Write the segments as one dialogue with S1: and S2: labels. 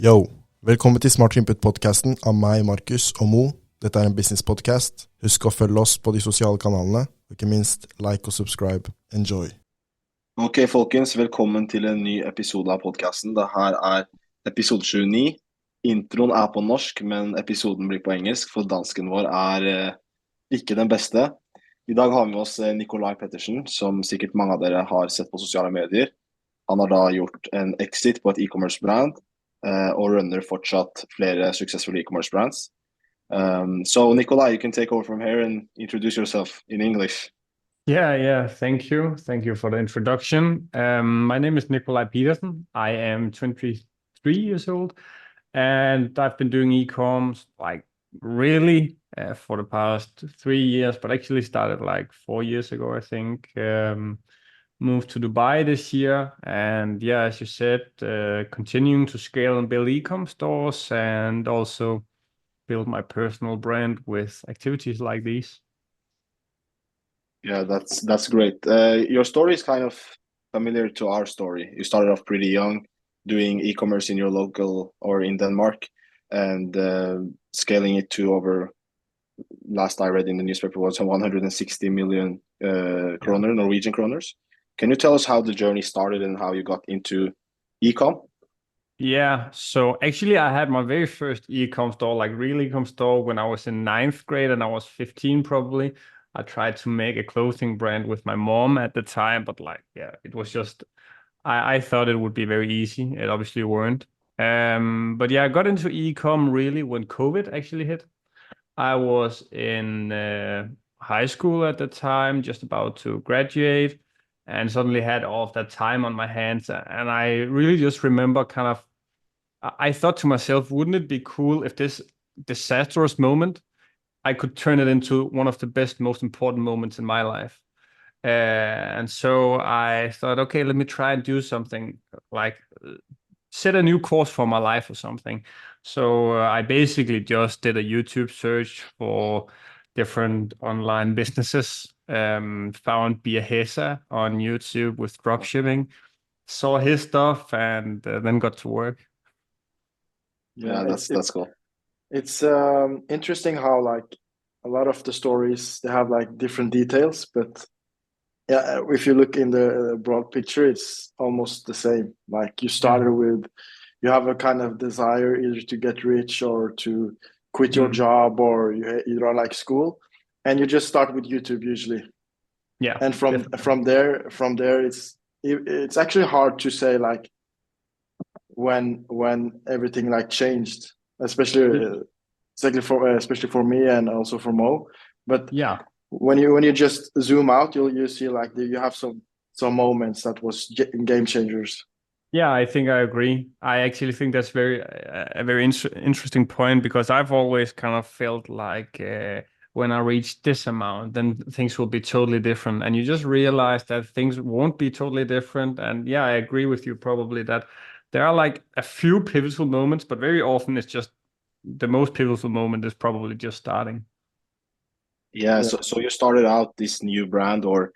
S1: Yo, velkommen til Smart Input-podcasten av meg, Markus og Mo. Dette en business-podcast. Husk å følge oss på de sosiale kanalene, og ikke minst like og subscribe. Enjoy!
S2: Ok, folkens, velkommen til en ny episode av podcasten. Dette episode 29. Introen på norsk, men episoden blir på engelsk, for dansken vår ikke den beste. I dag har vi med oss Nicolai Petersen, som sikkert mange av dere har sett på sosiale medier. Han har da gjort en exit på et e-commerce-brand, og runner fortsatt flere successful e-commerce brands. So Nicolai, you can take over from here and introduce yourself in English.
S3: Yeah. Thank you. Thank you for the introduction. My name is Nicolai Petersen. I am 23 years old, and I've been doing e-coms really for the past 3 years, but actually started 4 years ago, I think. Moved to Dubai this year, and as you said, continuing to scale and build e-com stores and also build my personal brand with activities like these.
S2: Yeah, that's great. Your story is kind of familiar to our story. You started off pretty young, doing e-commerce in your local or in Denmark, and scaling it to over, last I read in the newspaper, was 160 million kroner, Norwegian kroners. Can you tell us how the journey started and how you got into e-com?
S3: Yeah, so actually I had my very first e-com store, real e-com store, when I was in 9th grade and I was 15 probably. I tried to make a clothing brand with my mom at the time, but it was just, I thought it would be very easy. It obviously weren't. But I got into e-com really when COVID actually hit. I was in high school at the time, just about to graduate, and suddenly had all of that time on my hands. And I really just remember I thought to myself, wouldn't it be cool if this disastrous moment, I could turn it into one of the best, most important moments in my life. And so I thought, okay, let me try and do something set a new course for my life or something. So I basically just did a YouTube search for different online businesses, found Biahesa on YouTube with dropshipping, saw his stuff, and then got to work.
S2: Yeah, that's cool.
S1: It's interesting how a lot of the stories, they have different details, but if you look in the broad picture, it's almost the same. You started with, you have a kind of desire either to get rich or to quit your job, or you don't like school, and you just start with YouTube usually.
S3: Yeah.
S1: And from there, it's actually hard to say when everything changed, especially for me and also for Mo. But when you just zoom out, you see you have some moments that was game changers.
S3: Yeah, I think I agree. I actually think that's a very interesting point, because I've always kind of felt when I reach this amount, then things will be totally different. And you just realize that things won't be totally different. And I agree with you probably that there are a few pivotal moments, but very often it's just the most pivotal moment is probably just starting.
S2: Yeah. So you started out this new brand, or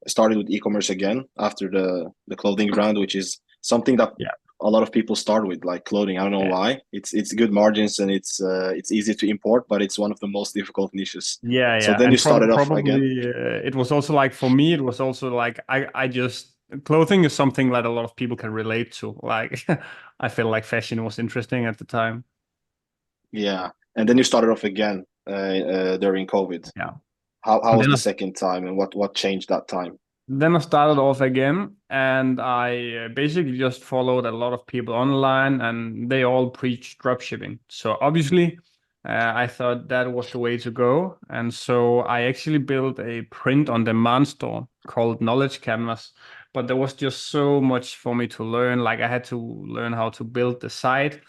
S2: started with e-commerce again after the clothing brand, which is something that a lot of people start with, like clothing. I don't know why. It's good margins and it's easy to import, but it's one of the most difficult niches.
S3: Yeah.
S2: So then you started off again.
S3: It was also for me, it was also I just, clothing is something that a lot of people can relate to. I feel like fashion was interesting at the time.
S2: Yeah. And then you started off again during COVID.
S3: Yeah.
S2: How was the second time, and what changed that time?
S3: Then I started off again, and I basically just followed a lot of people online, and they all preached dropshipping. So obviously, I thought that was the way to go. And so I actually built a print-on-demand store called Knowledge Canvas. But there was just so much for me to learn. I had to learn how to build the site.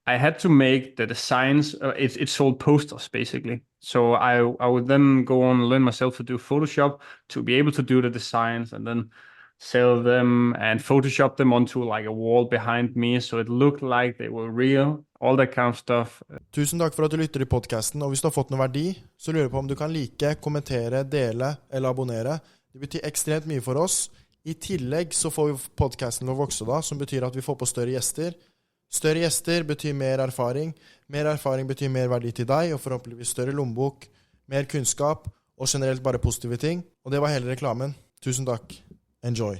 S3: I had to make the designs. It sold posters basically. So I would then go on and learn myself to do Photoshop to be able to do the designs and then sell them and Photoshop them onto a wall behind me so it looked like they were real, all that kind of stuff.
S1: Tusen takk for at du lytter til podcasten, og hvis du har fått noe verdi, så lurer jeg på om du kan like, kommentere, dele eller abonnere. Det betyr ekstremt mye for oss. I tillegg så får vi podcasten til å vokse da, som betyr at vi får på større gjester.
S4: Større gjester betyr mer erfaring. Mer erfaring betyr mer verdi til deg, og forhåpentligvis større lommebok, mer kunnskap, og generelt bare positive ting. Og det var hele reklamen. Tusen takk. Enjoy.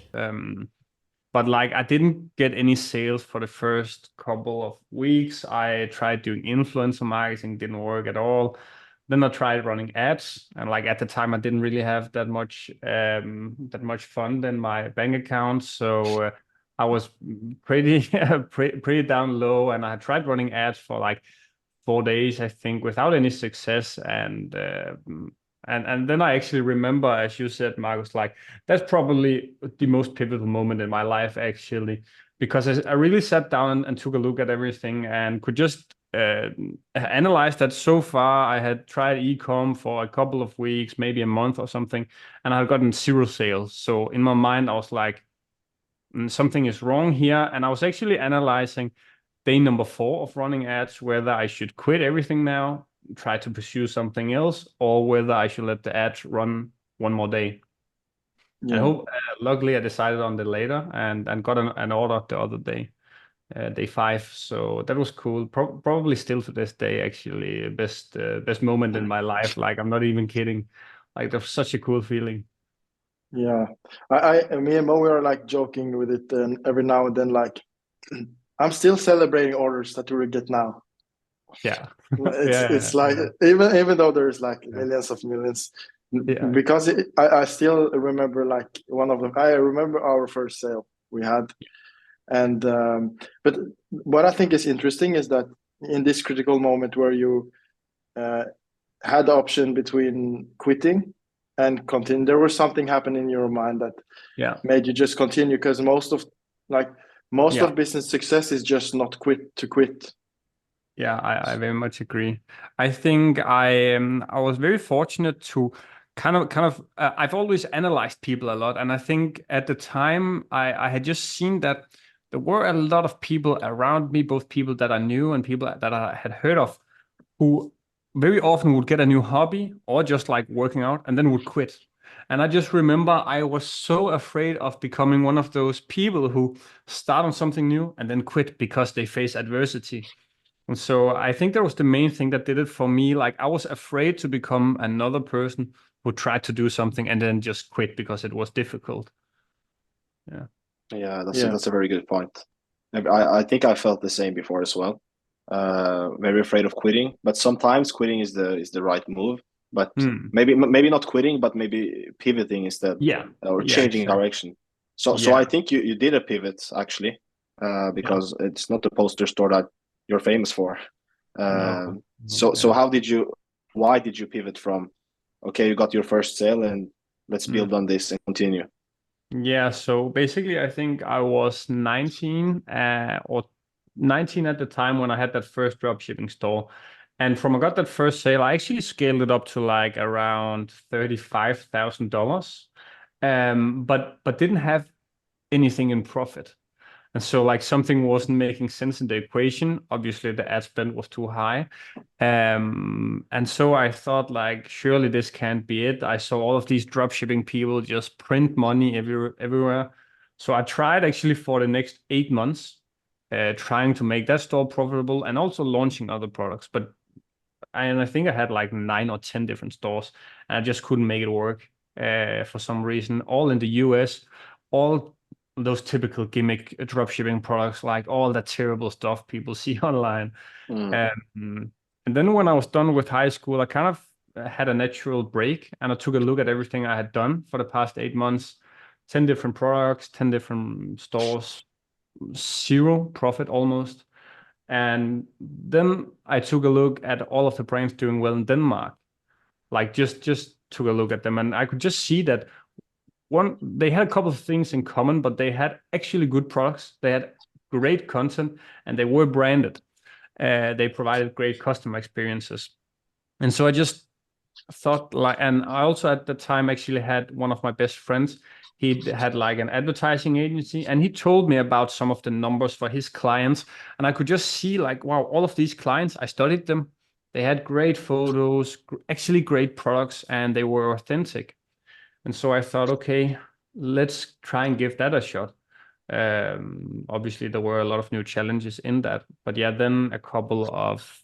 S3: But like I didn't get any sales for the first couple of weeks. I tried doing influencer marketing, didn't work at all. Then I tried running ads, and like at the time I didn't really have that much fund in my bank account, so I was pretty pretty down low, and I tried running ads for like 4 days, I think, without any success, and then I actually remember, as you said, Marcus, like that's probably the most pivotal moment in my life, actually, because I really sat down and took a look at everything and could just analyze that so far I had tried Ecom for a couple of weeks, maybe a month or something, and I had gotten 0 sales. So in my mind, I was like, something is wrong here. And I was actually analyzing day number 4 of running ads, whether I should quit everything now, try to pursue something else, or whether I should let the ads run one more day. And luckily I decided on the later and got an order the other day, day 5. So that was cool. Probably still to this day, actually, best moment in my life. Like, I'm not even kidding. Like, that was such a cool feeling.
S1: Yeah, me and Mo, we are like joking with it, and every now and then, like, I'm still celebrating orders that we get now.
S3: Yeah,
S1: it's like even though there's like millions of millions, because I still remember like one of them. I remember our first sale we had, and but what I think is interesting is that in this critical moment where you had the option between quitting and continue, there was something happening in your mind that made you just continue, because most of business success is just not to quit.
S3: Yeah, I very much agree. I think I was very fortunate to kind of I've always analyzed people a lot, and I think at the time I had just seen that there were a lot of people around me, both people that I knew and people that I had heard of, who very often would get a new hobby or just like working out and then would quit. And I just remember I was so afraid of becoming one of those people who start on something new and then quit because they face adversity. And so I think that was the main thing that did it for me. Like, I was afraid to become another person who tried to do something and then just quit because it was difficult.
S2: That's a very good point. I think I felt the same before as well. Very afraid of quitting, but sometimes quitting is the right move. But maybe not quitting, but maybe pivoting instead. Or changing direction. So I think you did a pivot, actually, because it's not the poster store that you're famous for. So why did you pivot from, okay, you got your first sale and let's build on this and continue?
S3: Yeah, so basically I think I was 19 or 19 at the time when I had that first dropshipping store. And from I got that first sale, I actually scaled it up to like around $35,000, but didn't have anything in profit. And so like something wasn't making sense in the equation. Obviously the ad spend was too high. And so I thought, like, surely this can't be it. I saw all of these dropshipping people just print money everywhere. So I tried actually for the next 8 months, trying to make that store profitable and also launching other products. But I think I had like 9 or 10 different stores, and I just couldn't make it work for some reason. All in the US, all those typical gimmick dropshipping products, like all that terrible stuff people see online. And then when I was done with high school, I kind of had a natural break, and I took a look at everything I had done for the past 8 months. 10 different products, 10 different stores, 0 profit almost. And then I took a look at all of the brands doing well in Denmark. Like, just took a look at them, and I could just see that they had a couple of things in common, but they had actually good products. They had great content, and they were branded. They provided great customer experiences. And so I just thought, like, and I also at the time actually had one of my best friends. He had like an advertising agency, and he told me about some of the numbers for his clients. And I could just see, like, wow, all of these clients, I studied them. They had great photos, actually great products, and they were authentic. And so I thought, okay, let's try and give that a shot. Obviously, there were a lot of new challenges in that. But yeah, then a couple of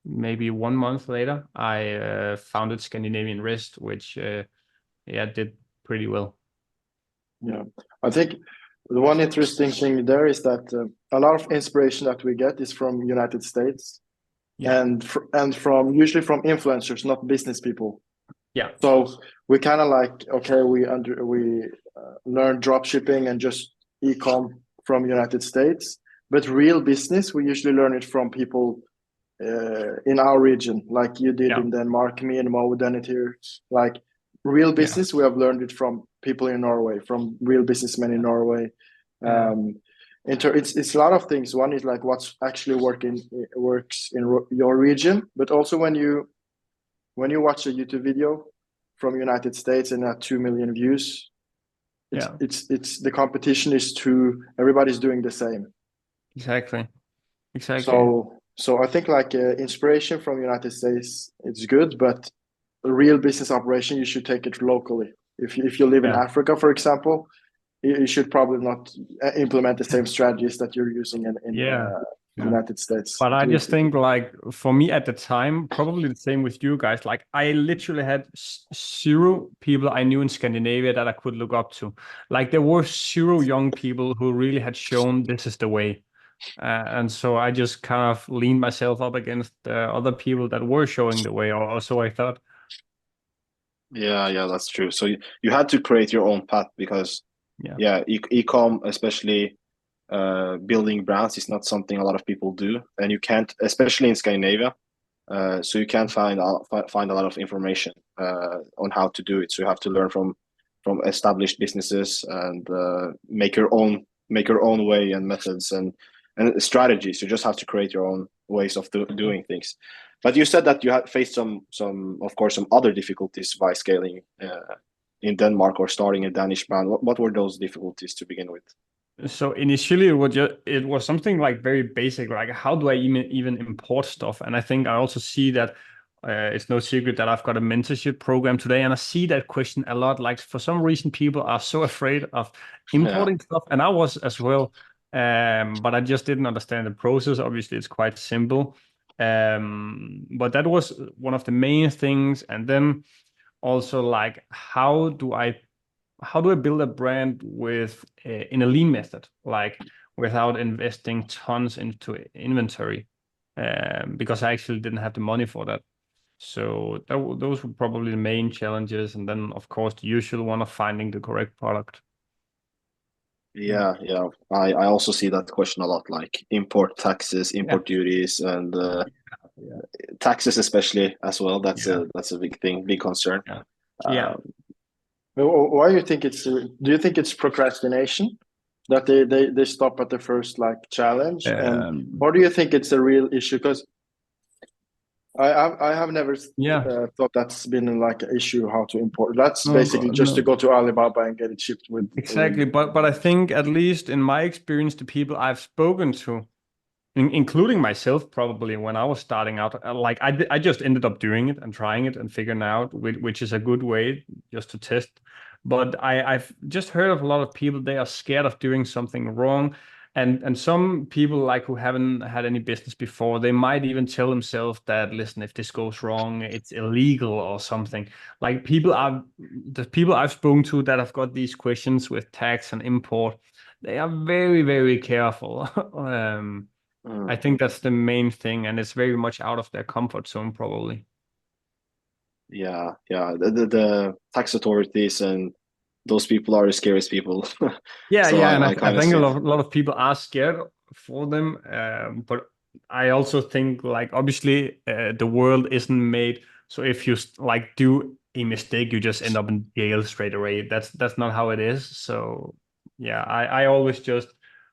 S3: maybe 1 month later, I founded Scandinavian Rest, which did pretty well.
S1: Yeah, I think the one interesting thing there is that a lot of inspiration that we get is from United States, and from usually from influencers, not business people.
S3: Yeah.
S1: So we kind of like, okay, we learn drop shipping and just ecom from United States, but real business we usually learn it from people in our region, like you did in Denmark, me and Mo done it here. Like real business, we have learned it from people in Norway, from real businessmen in Norway. It's a lot of things. One is like what's actually works in your region, but also when you watch a YouTube video from United States and at 2 million views, it's the competition is everybody's doing the same.
S3: Exactly.
S1: So I think like inspiration from United States, it's good, but a real business operation, you should take it locally. If you live in Africa, for example, you should probably not implement the same strategies that you're using in United States.
S3: But I just think like for me at the time, probably the same with you guys, like I literally had 0 people I knew in Scandinavia that I could look up to. Like there were 0 young people who really had shown this is the way. And so I just kind of leaned myself up against other people that were showing the way, or so I thought.
S2: Yeah, that's true. So you had to create your own path because ecom, especially building brands, is not something a lot of people do, and you can't, especially in Scandinavia. So you can't find a lot of information on how to do it. So you have to learn from established businesses and make your own way and methods and strategies. You just have to create your own ways of doing things. But you said that you had faced some other difficulties by scaling in Denmark or starting a Danish brand. What were those difficulties to begin with?
S3: So initially it was something like very basic, like how do I even import stuff? And I think I also see that it's no secret that I've got a mentorship program today, and I see that question a lot. Like for some reason, people are so afraid of importing stuff, and I was as well. But I just didn't understand the process. Obviously, it's quite simple. But that was one of the main things. And then also like how do I build a brand with in a lean method, like without investing tons into inventory, because I actually didn't have the money for that. So those were probably the main challenges. And then of course the usual one of finding the correct product.
S2: Yeah. I also see that question a lot, like import taxes, import duties, and taxes especially as well. That's a big thing, big concern.
S1: Why do you think do you think it's procrastination that they stop at the first like challenge, or do you think it's a real issue? Because I have never thought that's been like an issue how to import. That's basically just to go to Alibaba and get it shipped with.
S3: Exactly, but I think at least in my experience, the people I've spoken to, including myself probably when I was starting out, like I just ended up doing it and trying it and figuring out which is a good way just to test. But I've just heard of a lot of people, they are scared of doing something wrong. And some people like who haven't had any business before, they might even tell themselves that, listen, if this goes wrong, it's illegal or something. Like the people I've spoken to that have got these questions with tax and import, they are very, very careful. I think that's the main thing, and it's very much out of their comfort zone, probably.
S2: Yeah. The tax authorities and those people are the scariest people.
S3: And I think a lot of people are scared for them. But I also think, like, obviously, the world isn't made so if you like do a mistake, you just end up in jail straight away. That's not how it is. So yeah, I always just.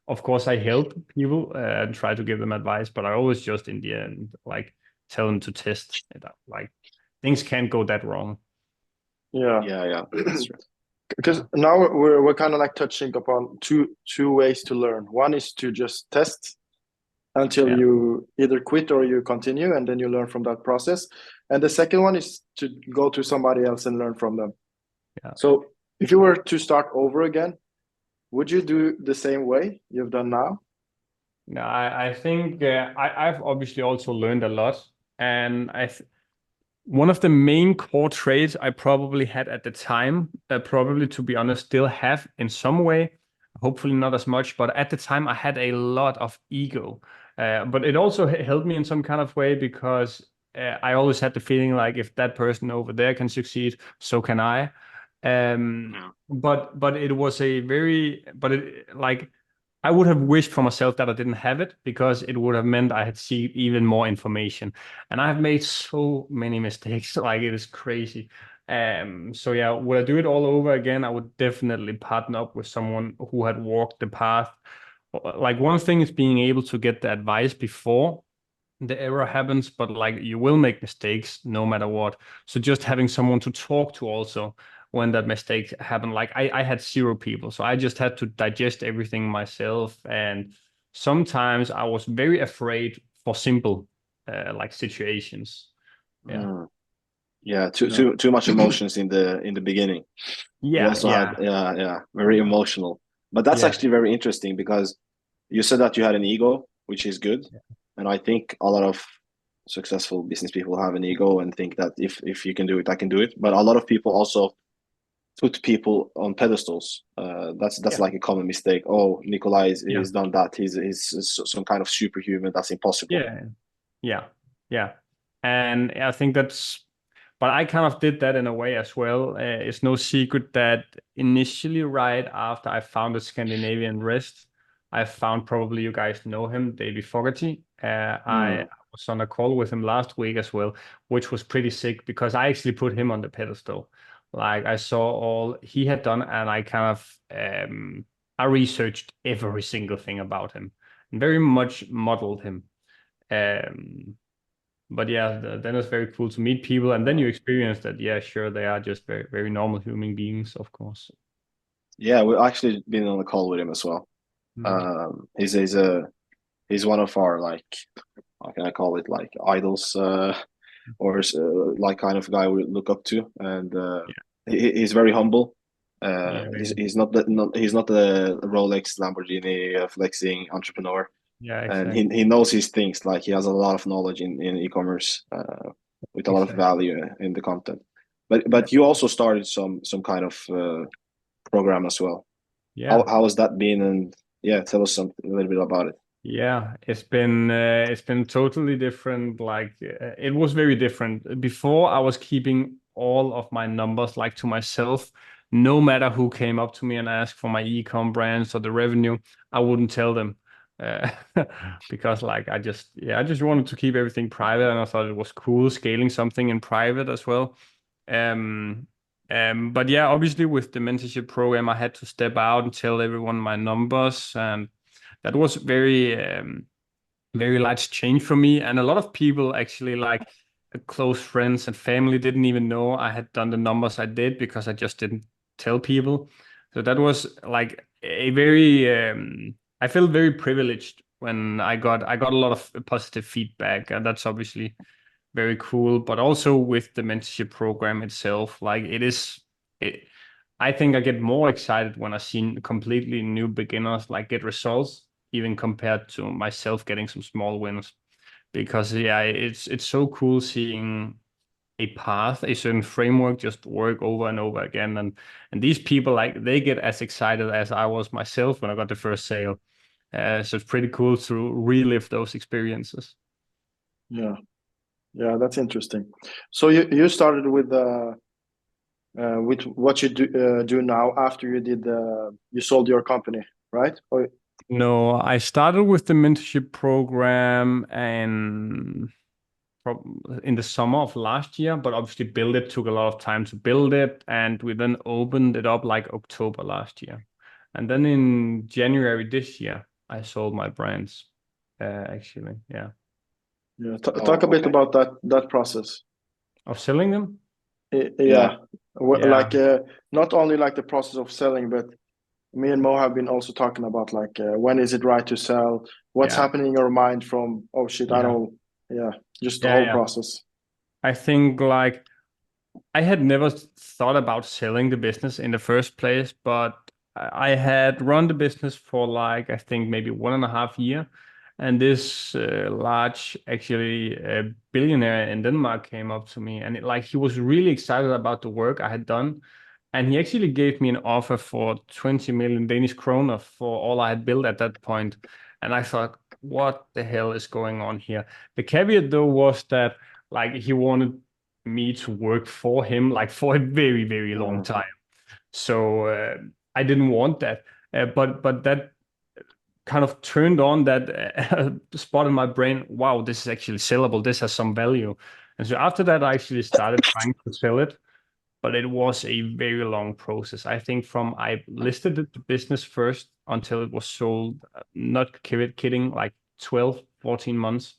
S3: Of course, I help people and try to give them advice, but I always just in the end, like, tell them to test it out. Like, things can't go that wrong.
S2: Yeah. That's right.
S1: Because now we're kind of like touching upon two ways to learn. One is to just test until you either quit or you continue, and then you learn from that process. And the second one is to go to somebody else and learn from them.
S3: Yeah.
S1: So if you were to start over again, would you do the same way you've done now?
S3: No, I think I've obviously also learned a lot, and one of the main core traits I probably had at the time, probably to be honest, still have in some way, hopefully not as much, but at the time I had a lot of ego. But it also helped me in some kind of way because I always had the feeling like if that person over there can succeed, so can I. But it was like I would have wished for myself that I didn't have it because it would have meant I had seen even more information. And I've made so many mistakes, like it is crazy. So yeah, would I do it all over again? I would definitely partner up with someone who had walked the path. Like one thing is being able to get the advice before the error happens, but like you will make mistakes no matter what. So just having someone to talk to also when that mistake happened, like I had zero people, so I just had to digest everything myself. And sometimes I was very afraid for simple like situations.
S2: Yeah, too much emotions in the beginning. You also had very emotional. But that's actually very interesting because you said that you had an ego, which is good. And I think a lot of successful business people have an ego and think that if you can do it, I can do it. But a lot of people also put people on pedestals. That's like a common mistake. Oh, Nicolai he's done that. He's some kind of superhuman. That's impossible.
S3: Yeah. And I think but I kind of did that in a way as well. It's no secret that initially, right after I founded Scandinavian Rest, I found, probably you guys know him, David Fogarty. I was on a call with him last week as well, which was pretty sick because I actually put him on the pedestal. Like I saw all he had done, and I kind of I researched every single thing about him and very much modeled him. But yeah, then it's very cool to meet people, and then you experience that. Yeah, sure, they are just very, very normal human beings, of course.
S2: Yeah, we've actually been on a call with him as well. He's one of our, like, how can I call it, like idols, or like kind of guy we look up to, and he's very humble. He's not the Rolex Lamborghini flexing entrepreneur.
S3: Yeah, exactly.
S2: And he knows his things. Like he has a lot of knowledge in e-commerce, with a lot of value in the content. But you also started some kind of program as well. How has that been? And tell us a little bit about it.
S3: Yeah, it's been totally different. Like it was very different. Before, I was keeping all of my numbers like to myself. No matter who came up to me and asked for my ecom brands or the revenue, I wouldn't tell them. Because like I just wanted to keep everything private, and I thought it was cool scaling something in private as well. But yeah, obviously with the mentorship program, I had to step out and tell everyone my numbers, and that was very very large change for me. And a lot of people actually, like close friends and family, didn't even know I had done the numbers I did because I just didn't tell people. So that was like a very I felt very privileged when I got a lot of positive feedback, and that's obviously very cool. But also with the mentorship program itself, like I think I get more excited when I see completely new beginners like get results, even compared to myself getting some small wins. Because it's so cool seeing a path, a certain framework just work over and over again. And these people, like, they get as excited as I was myself when I got the first sale. So it's pretty cool to relive those experiences.
S1: Yeah, that's interesting. So you started with what you do now after you sold your company, right? Or...
S3: No, I started with the mentorship program and in the summer of last year, but obviously took a lot of time to build it, and we then opened it up like October last year. And then in January this year, I sold my brands, actually. Yeah.
S1: Talk a bit about that process
S3: of selling them.
S1: Like not only like the process of selling, but me and Mo have been also talking about like when is it right to sell? What's happening in your mind from I don't just the whole process.
S3: I think like I had never thought about selling the business in the first place, but I had run the business for like, I think maybe 1.5 years. And this large, actually, billionaire in Denmark came up to me, and he was really excited about the work I had done. And he actually gave me an offer for 20 million Danish kroner for all I had built at that point. And I thought, what the hell is going on here? The caveat, though, was that he wanted me to work for him for a very, very long time. So I didn't want that. But that kind of turned on that spot in my brain. Wow, this is actually sellable. This has some value. And so after that, I actually started trying to sell it. But it was a very long process. I think from I listed the business first until it was sold, not kidding, 12, 14 months.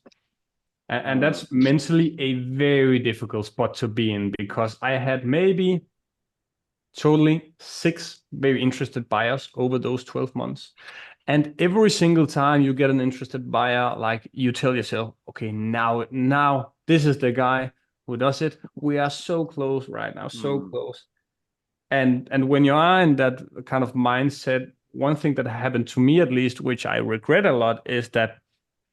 S3: And that's mentally a very difficult spot to be in, because I had maybe totally 6 very interested buyers over those 12 months. And every single time you get an interested buyer, you tell yourself, okay, now this is the guy who does it. We are so close right now, so close. And when you are in that kind of mindset, one thing that happened to me, at least, which I regret a lot, is that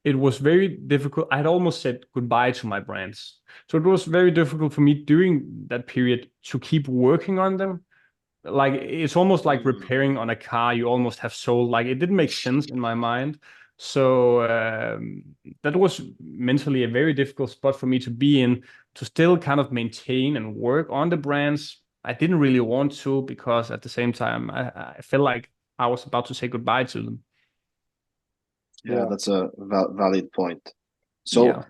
S3: it was very difficult. I had almost said goodbye to my brands. So it was very difficult for me during that period to keep working on them. It's almost like repairing on a car you almost have sold. It didn't make sense in my mind. So that was mentally a very difficult spot for me to be in, to still kind of maintain and work on the brands. I didn't really want to, because at the same time, I felt like I was about to say goodbye to them.
S2: Yeah, that's a valid point. So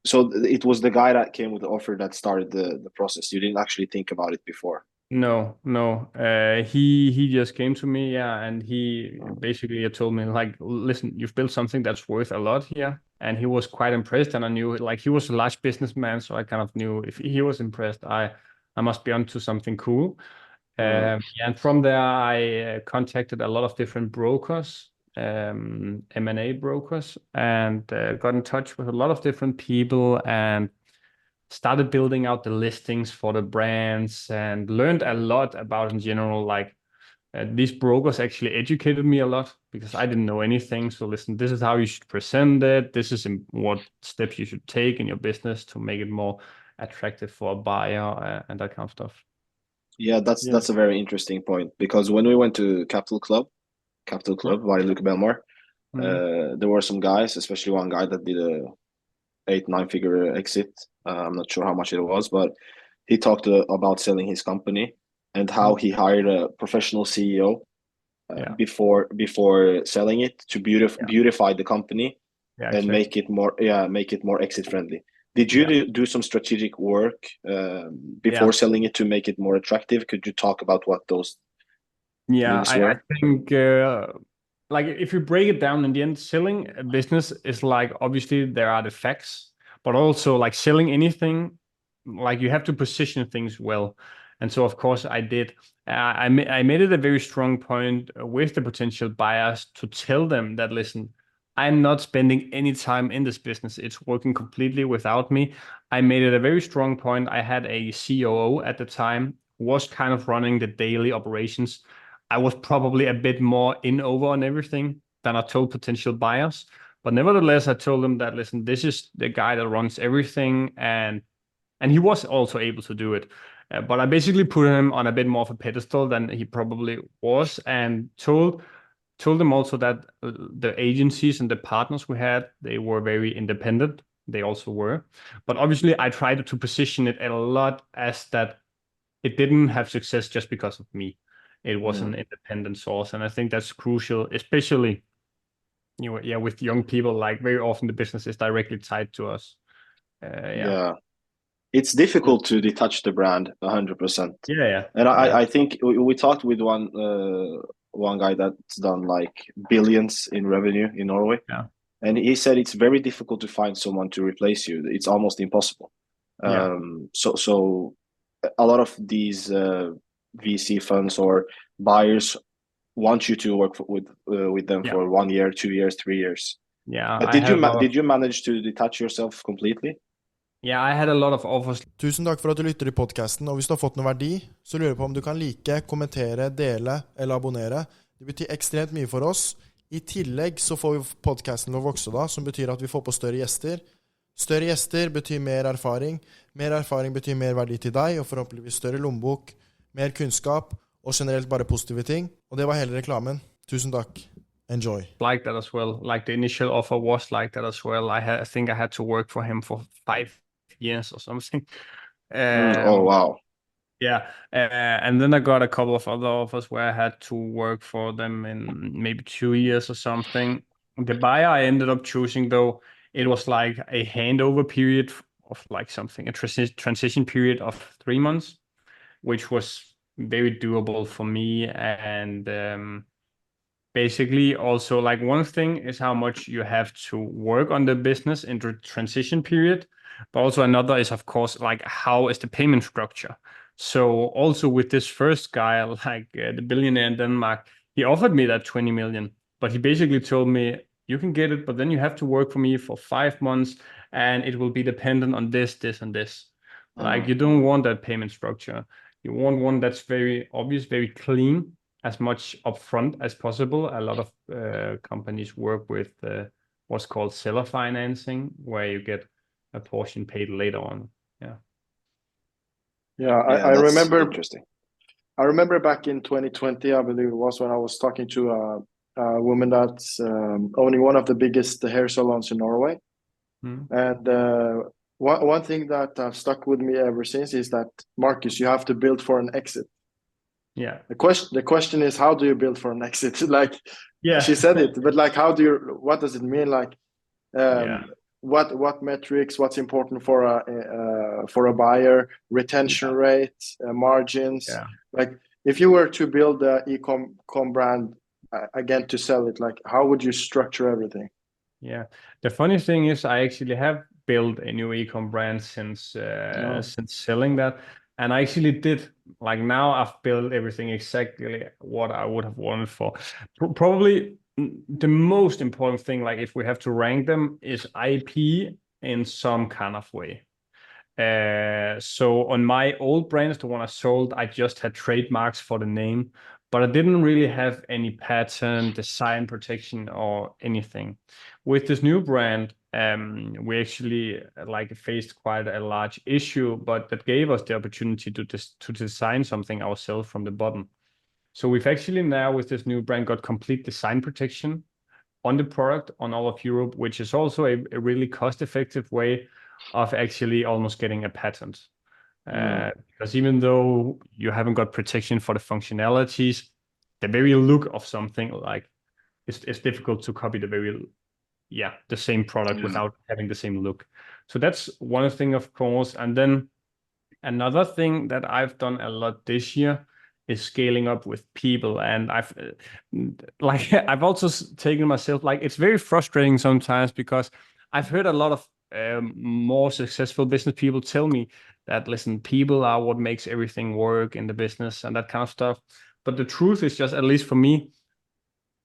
S2: it was the guy that came with the offer that started the process. You didn't actually think about it before.
S3: No. He just came to me, and he basically told me, listen, you've built something that's worth a lot here. And he was quite impressed, and I knew he was a large businessman, so I kind of knew if he was impressed, I must be onto something cool. And from there, I contacted a lot of different brokers, M&A brokers, and got in touch with a lot of different people, and started building out the listings for the brands, and learned a lot about, in general, these brokers actually educated me a lot, because I didn't know anything. So listen, this is how you should present it. This is what steps you should take in your business to make it more attractive for a buyer, and that kind of stuff.
S2: Yeah, that's a very interesting point, because when we went to Capital Club, by Luke Belmore, there were some guys, especially one guy that did a 8-9 figure exit. I'm not sure how much it was, but he talked about selling his company and how he hired a professional CEO before selling it to beautify the company and make it more exit friendly. Did you do some strategic work before selling it to make it more attractive? Could you talk about what those things were?
S3: I think if you break it down, in the end, selling a business is obviously there are the facts, but also selling anything, you have to position things well. And so, of course, I did. I made it a very strong point with the potential buyers to tell them that, listen, I'm not spending any time in this business. It's working completely without me. I made it a very strong point. I had a COO at the time, was kind of running the daily operations. I was probably a bit more over on everything than I told potential buyers. But nevertheless, I told them that, listen, this is the guy that runs everything. And he was also able to do it. But I basically put him on a bit more of a pedestal than he probably was, and told them also that the agencies and the partners we had, they were very independent. They also were. But obviously, I tried to position it a lot as that it didn't have success just because of me. It was an independent source. And I think that's crucial, especially with young people. Very often the business is directly tied to us.
S2: It's difficult to detach the brand 100%. And I think we talked with one guy that's done billions in revenue in Norway. And he said it's very difficult to find someone to replace you. It's almost impossible. So a lot of these VC funds or buyers want you to work with them for 1 year, 2 years, 3 years. But did you manage to detach yourself completely?
S3: Yeah, I had a lot of offers.
S4: Tusen takk for at du lytter i podcasten, og hvis du har fått noe verdi, så lurer jeg på om du kan like, kommentere, dele eller abonnere, Det betyr ekstremt mye for oss. I tillegg så får vi podcasten til å vokse da, som betyr at vi får på større gjester. Større gjester betyr mer erfaring. Mer erfaring betyr mer verdi til deg, og forhåpentligvis større lommebok, mer kunnskap, og generelt bare positive ting. Og det var hele reklamen. Tusen takk. Enjoy.
S3: Like that as well. Like the initial offer was like that as well. I think I had to work for him for 5 years or something.
S2: Oh, wow.
S3: Yeah, and then I got a couple of other offers where I had to work for them in maybe 2 years or something. The buyer I ended up choosing, though, it was like a handover period of like something, a transition period of 3 months, which was very doable for me. And basically also like one thing is how much you have to work on the business in the transition period, but also another is of course like how is the payment structure. So also with this first guy, like the billionaire in Denmark, he offered me that 20 million, but he basically told me, you can get it, but then you have to work for me for 5 months and it will be dependent on this, this, and this. Like you don't want that payment structure. You want one that's very obvious, very clean, as much upfront as possible. A lot of companies work with what's called seller financing, where you get a portion paid later on.
S1: Yeah, I remember. Interesting. I remember back in 2020, I believe it was, when I was talking to a woman that's owning one of the biggest hair salons in Norway. And one thing that stuck with me ever since is that, Marcus, you have to build for an exit.
S3: Yeah.
S1: The question is, how do you build for an exit? Like, yeah, she said it, but like, what does it mean? Like, what metrics, what's important for a buyer, retention rate, margins. Like, if you were to build a Ecom brand again to sell it, like, how would you structure everything?
S3: Yeah, the funny thing is I actually have built a new Ecom brand since selling that. And I actually did, like, now I've built everything exactly what I would have wanted for. Probably the most important thing, like if we have to rank them, is IP in some kind of way. So on my old brands, the one I sold, I just had trademarks for the name, but I didn't really have any patent, design protection, or anything. With this new brand, we actually like faced quite a large issue, but that gave us the opportunity to design something ourselves from the bottom. So we've actually now with this new brand got complete design protection on the product on all of Europe, which is also a really cost-effective way of actually almost getting a patent. Because even though you haven't got protection for the functionalities, the very look of something like it's difficult to copy the same product without having the same look. So that's one thing, of course. And then another thing that I've done a lot this year is scaling up with people. And I've also taken myself, like, it's very frustrating sometimes because I've heard a lot of more successful business people tell me that, listen, people are what makes everything work in the business and that kind of stuff. But the truth is just, at least for me,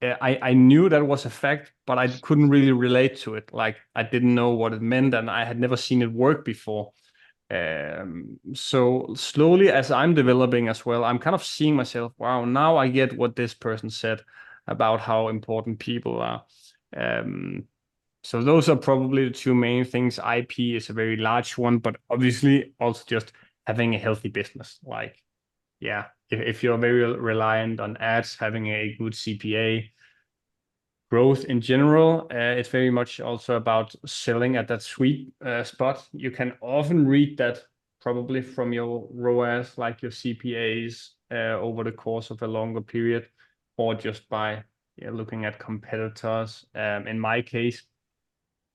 S3: I knew that was a fact, but I couldn't really relate to it. Like, I didn't know what it meant and I had never seen it work before. So slowly, as I'm developing as well, I'm kind of seeing myself, wow, now I get what this person said about how important people are. So those are probably the two main things. IP is a very large one, but obviously also just having a healthy business. Like, yeah, if you're very reliant on ads, having a good CPA, growth in general, it's very much also about selling at that sweet spot. You can often read that probably from your ROAS, like your CPAs, over the course of a longer period, or just by looking at competitors. In my case,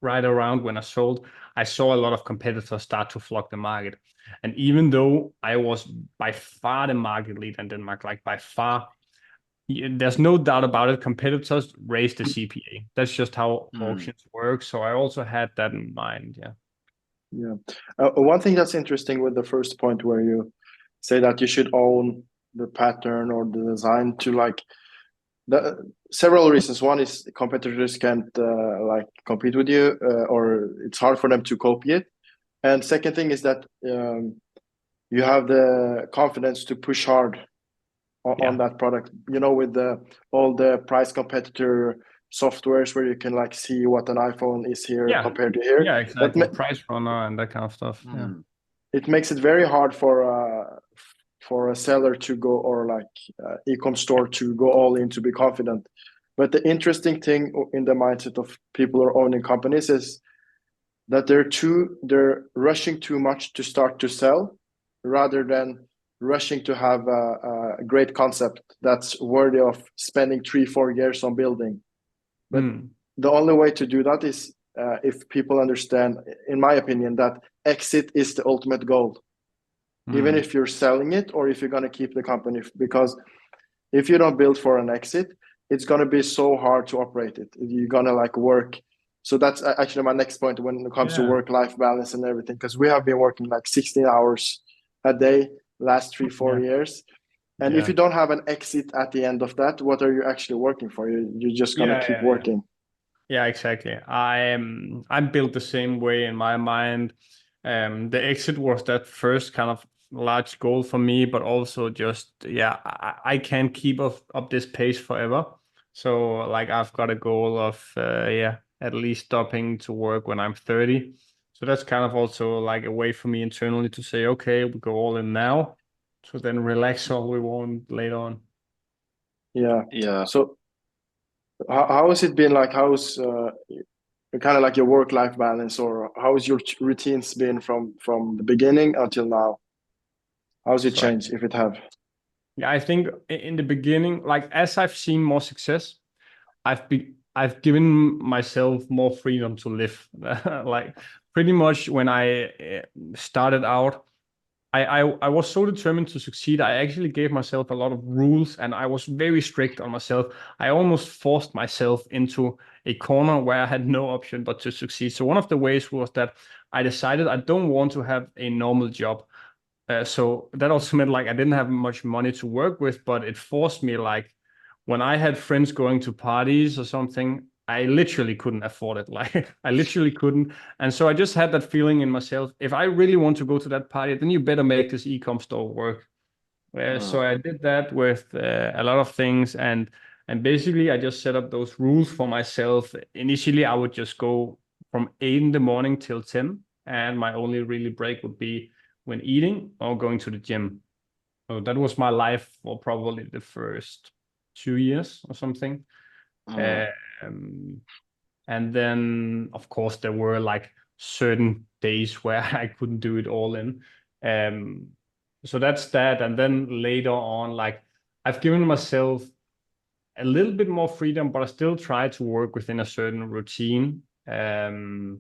S3: right around when I sold, I saw a lot of competitors start to flock the market. And even though I was by far the market leader in Denmark, like by far, there's no doubt about it, competitors raise the CPA. That's just how auctions work. So I also had that in mind.
S1: One thing that's interesting with the first point where you say that you should own the pattern or the design, to like several reasons. One is competitors can't like compete with you, or it's hard for them to copy it. And second thing is that you have the confidence to push hard on that product, you know, with all the price competitor softwares where you can like see what an iPhone is here compared to here.
S3: Yeah, exactly. Price runner and that kind of stuff. Yeah.
S1: It makes it very hard for a seller to go, or like ecom store to go all in to be confident. But the interesting thing in the mindset of people who are owning companies is that they're rushing too much to start to sell, rather than rushing to have a great concept that's worthy of spending 3-4 years on building. But the only way to do that is if people understand, in my opinion, that exit is the ultimate goal. Even if you're selling it or if you're going to keep the company, because if you don't build for an exit, it's going to be so hard to operate it. You're going to like work. So that's actually my next point when it comes to work-life balance and everything, because we have been working like 16 hours a day last 3-4 years. And if you don't have an exit at the end of that, what are you actually working for? You're just going to keep working.
S3: Yeah, exactly. I'm built the same way in my mind. The exit was that first kind of large goal for me, but also just, I can't keep up this pace forever. So like I've got a goal of, at least stopping to work when I'm 30. So that's kind of also like a way for me internally to say, okay, we go all in now, so then relax all we want later on.
S1: Yeah. So how has it been like? How's kind of like your work-life balance, or how's your routines been from the beginning until now? How's it changed, if it have?
S3: Yeah, I think in the beginning, like as I've seen more success, I've given myself more freedom to live. Like pretty much when I started out, I was so determined to succeed. I actually gave myself a lot of rules and I was very strict on myself. I almost forced myself into a corner where I had no option but to succeed. So one of the ways was that I decided I don't want to have a normal job. So that also meant like I didn't have much money to work with, but it forced me, like when I had friends going to parties or something, I literally couldn't afford it. Like I literally couldn't. And so I just had that feeling in myself, if I really want to go to that party, then you better make this ecom store work. So I did that with a lot of things. And basically I just set up those rules for myself. Initially, I would just go from 8 in the morning till 10. And my only really break would be when eating or going to the gym. So that was my life for probably the first 2 years or something. And then, of course, there were like certain days where I couldn't do it all in. So that's that. And then later on, like I've given myself a little bit more freedom, but I still try to work within a certain routine. So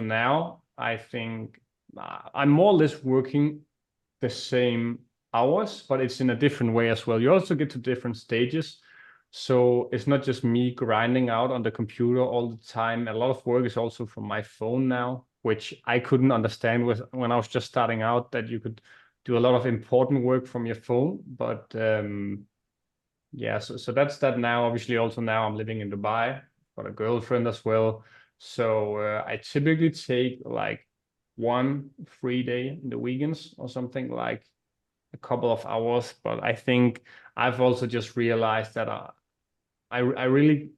S3: now I think I'm more or less working the same hours, but it's in a different way as well. You also get to different stages. So it's not just me grinding out on the computer all the time. A lot of work is also from my phone now, which I couldn't understand when I was just starting out, that you could do a lot of important work from your phone. But so that's that now. Obviously, also now I'm living in Dubai, got a girlfriend as well. So I typically take like 1 free day in the weekends or something, like a couple of hours. But I think I've also just realized that I really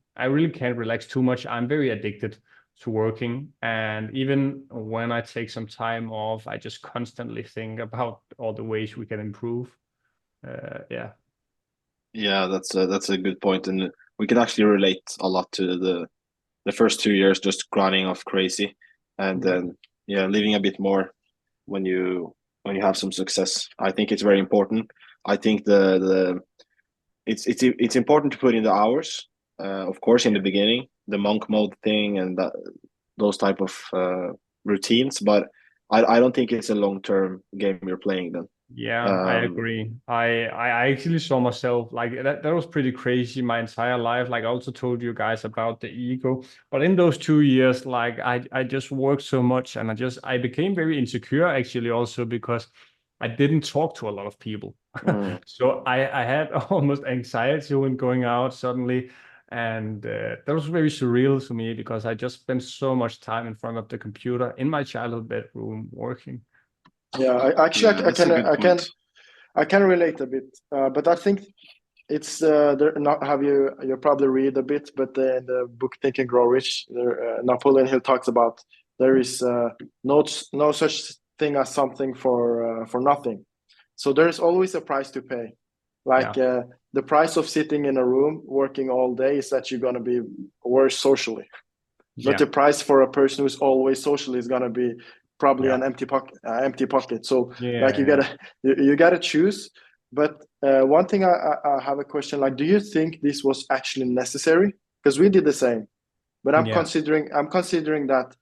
S3: can't relax too much. I'm very addicted to working, and even when I take some time off, I just constantly think about all the ways we can improve.
S2: Yeah, that's a good point, and we can actually relate a lot to the first 2 years just grinding off crazy, and then living a bit more when you have some success. I think it's very important. I think it's important to put in the hours, of course, in the beginning, the monk mode thing and those type of routines, but I don't think it's a long-term game you're playing then.
S3: Yeah, I agree. I actually saw myself like that was pretty crazy my entire life. Like I also told you guys about the ego, but in those 2 years, like I just worked so much, and I became very insecure actually, also because I didn't talk to a lot of people. So I had almost anxiety when going out suddenly. And that was very surreal to me, because I just spent so much time in front of the computer in my childhood bedroom working.
S1: Yeah, I I can relate a bit, but I think it's there. Not have you probably read a bit, but the book Think and Grow Rich, Napoleon Hill talks about there is no such thing as something for nothing. So there is always a price to pay. Like the price of sitting in a room working all day is that you're gonna be worse socially. But the price for a person who's always social is gonna be probably an empty pocket. So like you gotta choose. But one thing I have a question, like, do you think this was actually necessary? Because we did the same. But I'm considering that,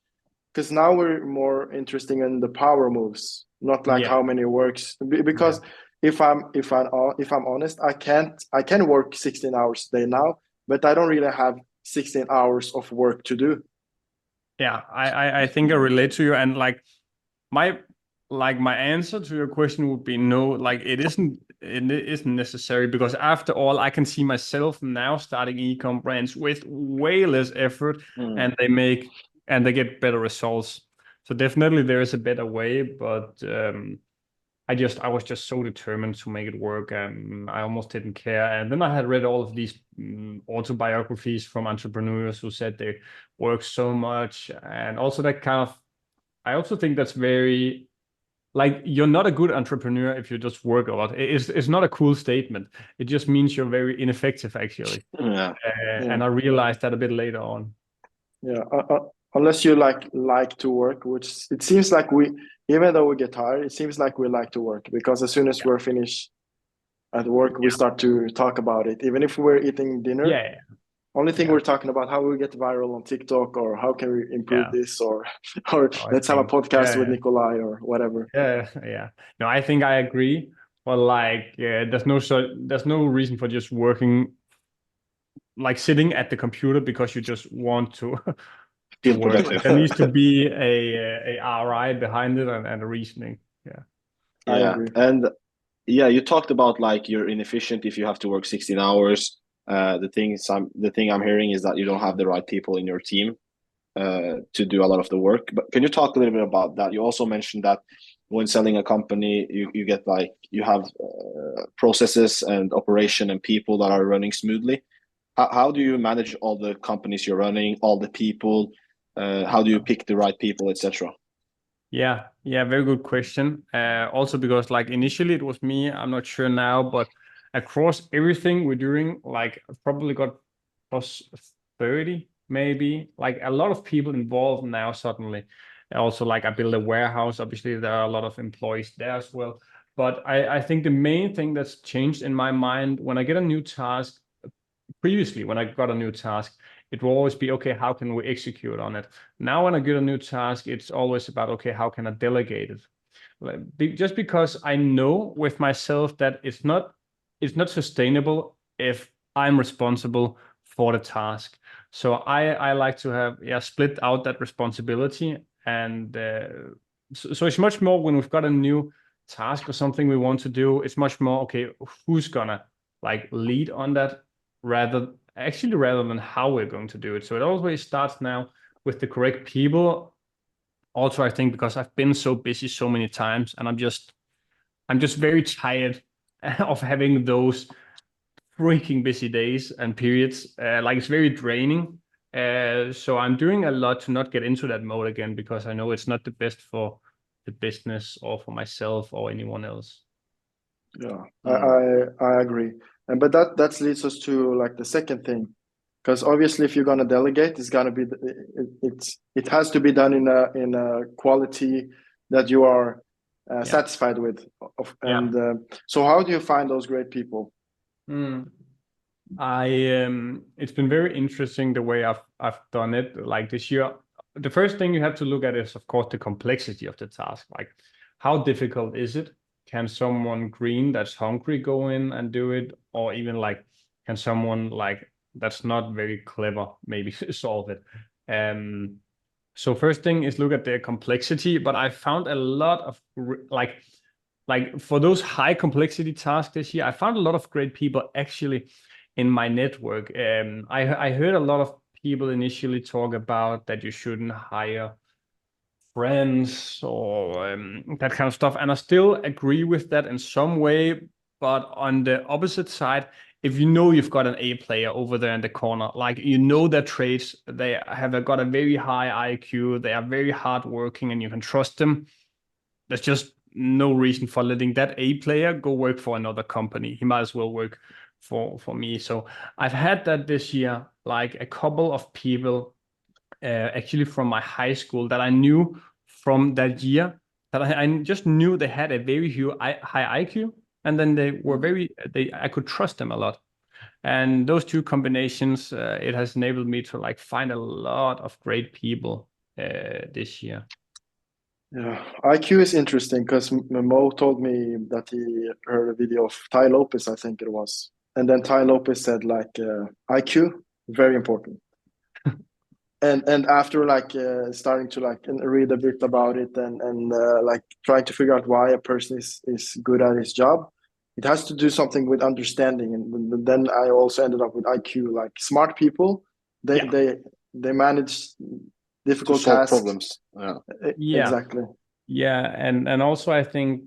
S1: because now we're more interested in the power moves, not like how many works. Because if I'm honest, I can work 16 hours a day now, but I don't really have 16 hours of work to do.
S3: Yeah, I think I relate to you, and like my answer to your question would be no. Like it isn't necessary, because after all, I can see myself now starting ecom brands with way less effort, and they get better results. So definitely there is a better way, but I was just so determined to make it work, and I almost didn't care. And then I had read all of these autobiographies from entrepreneurs who said they work so much, and also that kind of, I also think that's very, like, you're not a good entrepreneur if you just work a lot. It's not a cool statement. It just means you're very ineffective, actually. And I realized that a bit later on.
S1: Yeah, unless you like to work, which it seems like even though we get tired, it seems like we like to work, because as soon as we're finished at work, we start to talk about it. Even if we're eating dinner, only thing we're talking about how we get viral on TikTok, or how can we improve this, or let's have a podcast with Nicolai or whatever.
S3: No, I think I agree. But like, there's no reason for just working, like sitting at the computer because you just want to work. There needs to be a RI behind it, and a reasoning.
S1: I agree.
S2: And you talked about like you're inefficient if you have to work 16 hours. The thing I'm hearing is that you don't have the right people in your team to do a lot of the work. But can you talk a little bit about that? You also mentioned that when selling a company, you get like, you have processes and operation and people that are running smoothly. How do you manage all the companies you're running, all the people? How do you pick the right people, etc.?
S3: Yeah, very good question. Also because like initially it was me, I'm not sure now, but across everything we're doing, like I've probably got plus 30 maybe, like a lot of people involved now suddenly. Also, like I build a warehouse, obviously there are a lot of employees there as well. But I think the main thing that's changed in my mind when I get a new task, previously when I got a new task, it will always be, okay, how can we execute on it? Now, when I get a new task, it's always about, okay, how can I delegate it? Just because I know with myself that it's not sustainable if I'm responsible for the task. So I like to have split out that responsibility, and so it's much more when we've got a new task or something we want to do. It's much more, okay, who's gonna like lead on that, rather than how we're going to do it. So it always starts now with the correct people. Also, I think because I've been so busy so many times, and I'm just very tired of having those freaking busy days and periods. Like it's very draining. So I'm doing a lot to not get into that mode again, because I know it's not the best for the business or for myself or anyone else.
S1: Yeah, I agree. But that leads us to like the second thing, because obviously if you're gonna delegate, it's gonna be it has to be done in a quality that you are satisfied with. So how do you find those great people?
S3: It's been very interesting the way I've done it. Like this year, the first thing you have to look at is, of course, the complexity of the task. Like, how difficult is it? Can someone green that's hungry go in and do it? Or even like, can someone like that's not very clever maybe solve it? So first thing is look at the complexity. But I found a lot of like for those high complexity tasks this year, I found a lot of great people actually in my network. I heard a lot of people initially talk about that you shouldn't hire friends or that kind of stuff. And I still agree with that in some way. But on the opposite side, if you know you've got an A player over there in the corner, like you know their traits, they have got a very high IQ, they are very hardworking, and you can trust them, there's just no reason for letting that A player go work for another company. He might as well work for me. So I've had that this year, like a couple of people actually from my high school that I knew from that year, that I just knew they had a very high IQ, and then they were I could trust them a lot. And those two combinations, it has enabled me to like find a lot of great people this year.
S1: Yeah, IQ is interesting because Mo told me that he heard a video of Tai Lopez, I think it was, and then Tai Lopez said like IQ very important. And after like starting to like read a bit about it and like trying to figure out why a person is good at his job, it has to do something with understanding. And then I also ended up with IQ. Like smart people, they manage difficult
S2: to solve
S1: tasks.
S2: problems.
S3: Yeah,
S1: exactly.
S3: Yeah, and also I think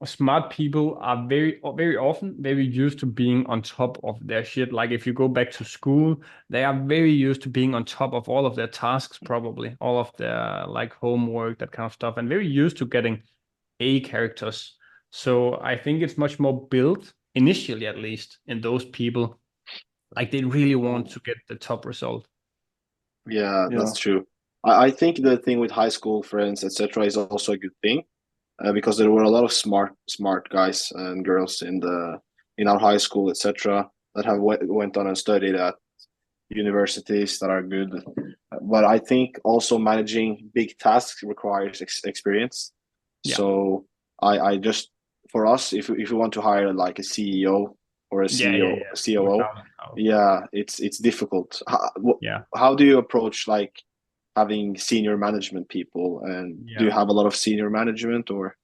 S3: smart people are very often very used to being on top of their shit. Like if you go back to school, they are very used to being on top of all of their tasks, probably all of their like homework, that kind of stuff, and very used to getting A characters. So I think it's much more built initially, at least, in those people. Like they really want to get the top result.
S2: Yeah, that's true. I think the thing with high school friends, etc., is also a good thing because there were a lot of smart guys and girls in our high school, etc., that have went on and studied at universities that are good. But I think also managing big tasks requires experience.
S3: Yeah.
S2: So I just, for us, if we want to hire like a CEO or a COO, it's difficult. How do you approach like having senior management people, and do you have a lot of senior management? Or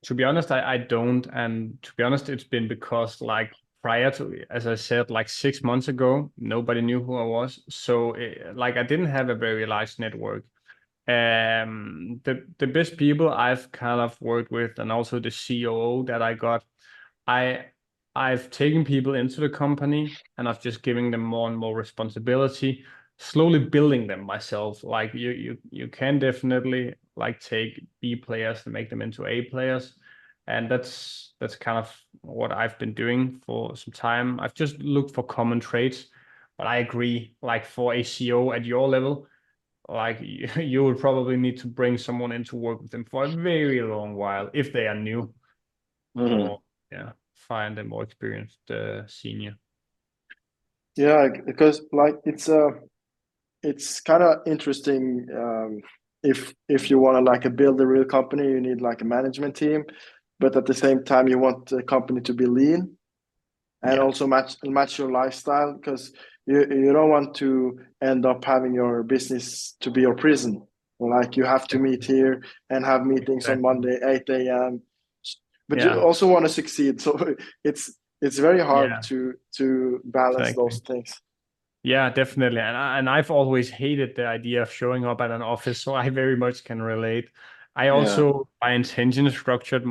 S3: to be honest, I don't, and to be honest, it's been because like prior to, as I said, like 6 months ago, nobody knew who I was, so like I didn't have a very large network. The best people I've kind of worked with, and also the COO that I got, I've taken people into the company and I've just given them more and more responsibility, slowly building them myself. Like you can definitely like take B players and make them into A players. And that's kind of what I've been doing for some time. I've just looked for common traits, but I agree, like for a CEO at your level, like you would probably need to bring someone in to work with them for a very long while if they are new. Or find a more experienced senior.
S1: Yeah, because like it's kind of interesting. If you want to like build a real company, you need like a management team, but at the same time you want the company to be lean and also match your lifestyle, because you don't want to end up having your business to be your prison. Like you have to meet here and have meetings on Monday 8 a.m. But you also want to succeed, so it's very hard to balance those things.
S3: Yeah, definitely. And I've always hated the idea of showing up at an office, so I very much can relate. I also, by intention, structured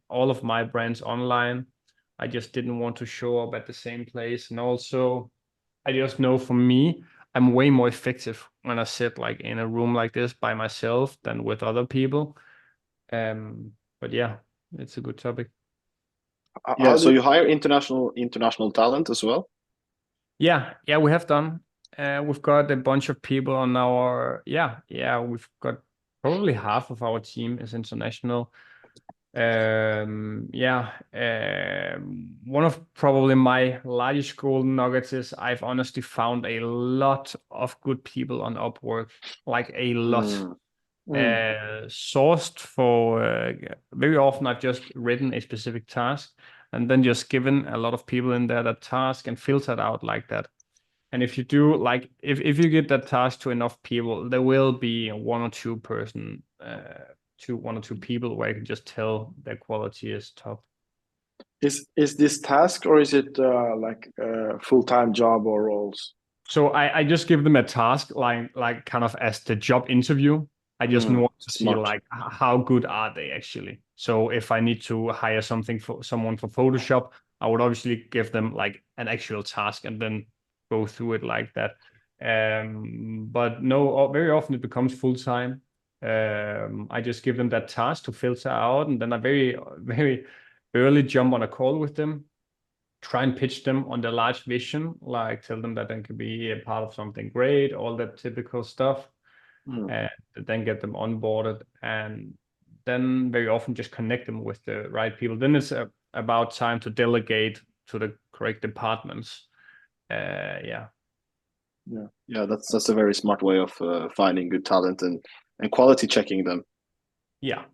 S3: all of my brands online. I just didn't want to show up at the same place. And also, I just know for me, I'm way more effective when I sit like in a room like this by myself than with other people. But yeah, it's a good topic.
S2: So you hire international talent as well?
S3: Yeah, we have done. We've got a bunch of people on our we've got probably half of our team is international. One of probably my largest golden nuggets is I've honestly found a lot of good people on Upwork, like a lot. Sourced for very often I've just written a specific task and then just given a lot of people in there that task and filtered out like that. And if you do, like, if you get that task to enough people, there will be one or two people where you can just tell their quality is top.
S1: Is this task, or is it like a full-time job or roles?
S3: So I just give them a task like kind of as the job interview. I just want to see
S2: smart.
S3: like how good are they actually. So if I need to hire someone for Photoshop, I would obviously give them like an actual task and then go through it like that. But no, very often it becomes full time. I just give them that task to filter out, and then I very, very early jump on a call with them, try and pitch them on the large vision, like tell them that they can be a part of something great, all that typical stuff, and then get them onboarded, and then very often just connect them with the right people. Then it's about time to delegate to the correct departments. Yeah,
S2: that's a very smart way of finding good talent and quality checking them.
S3: Yeah.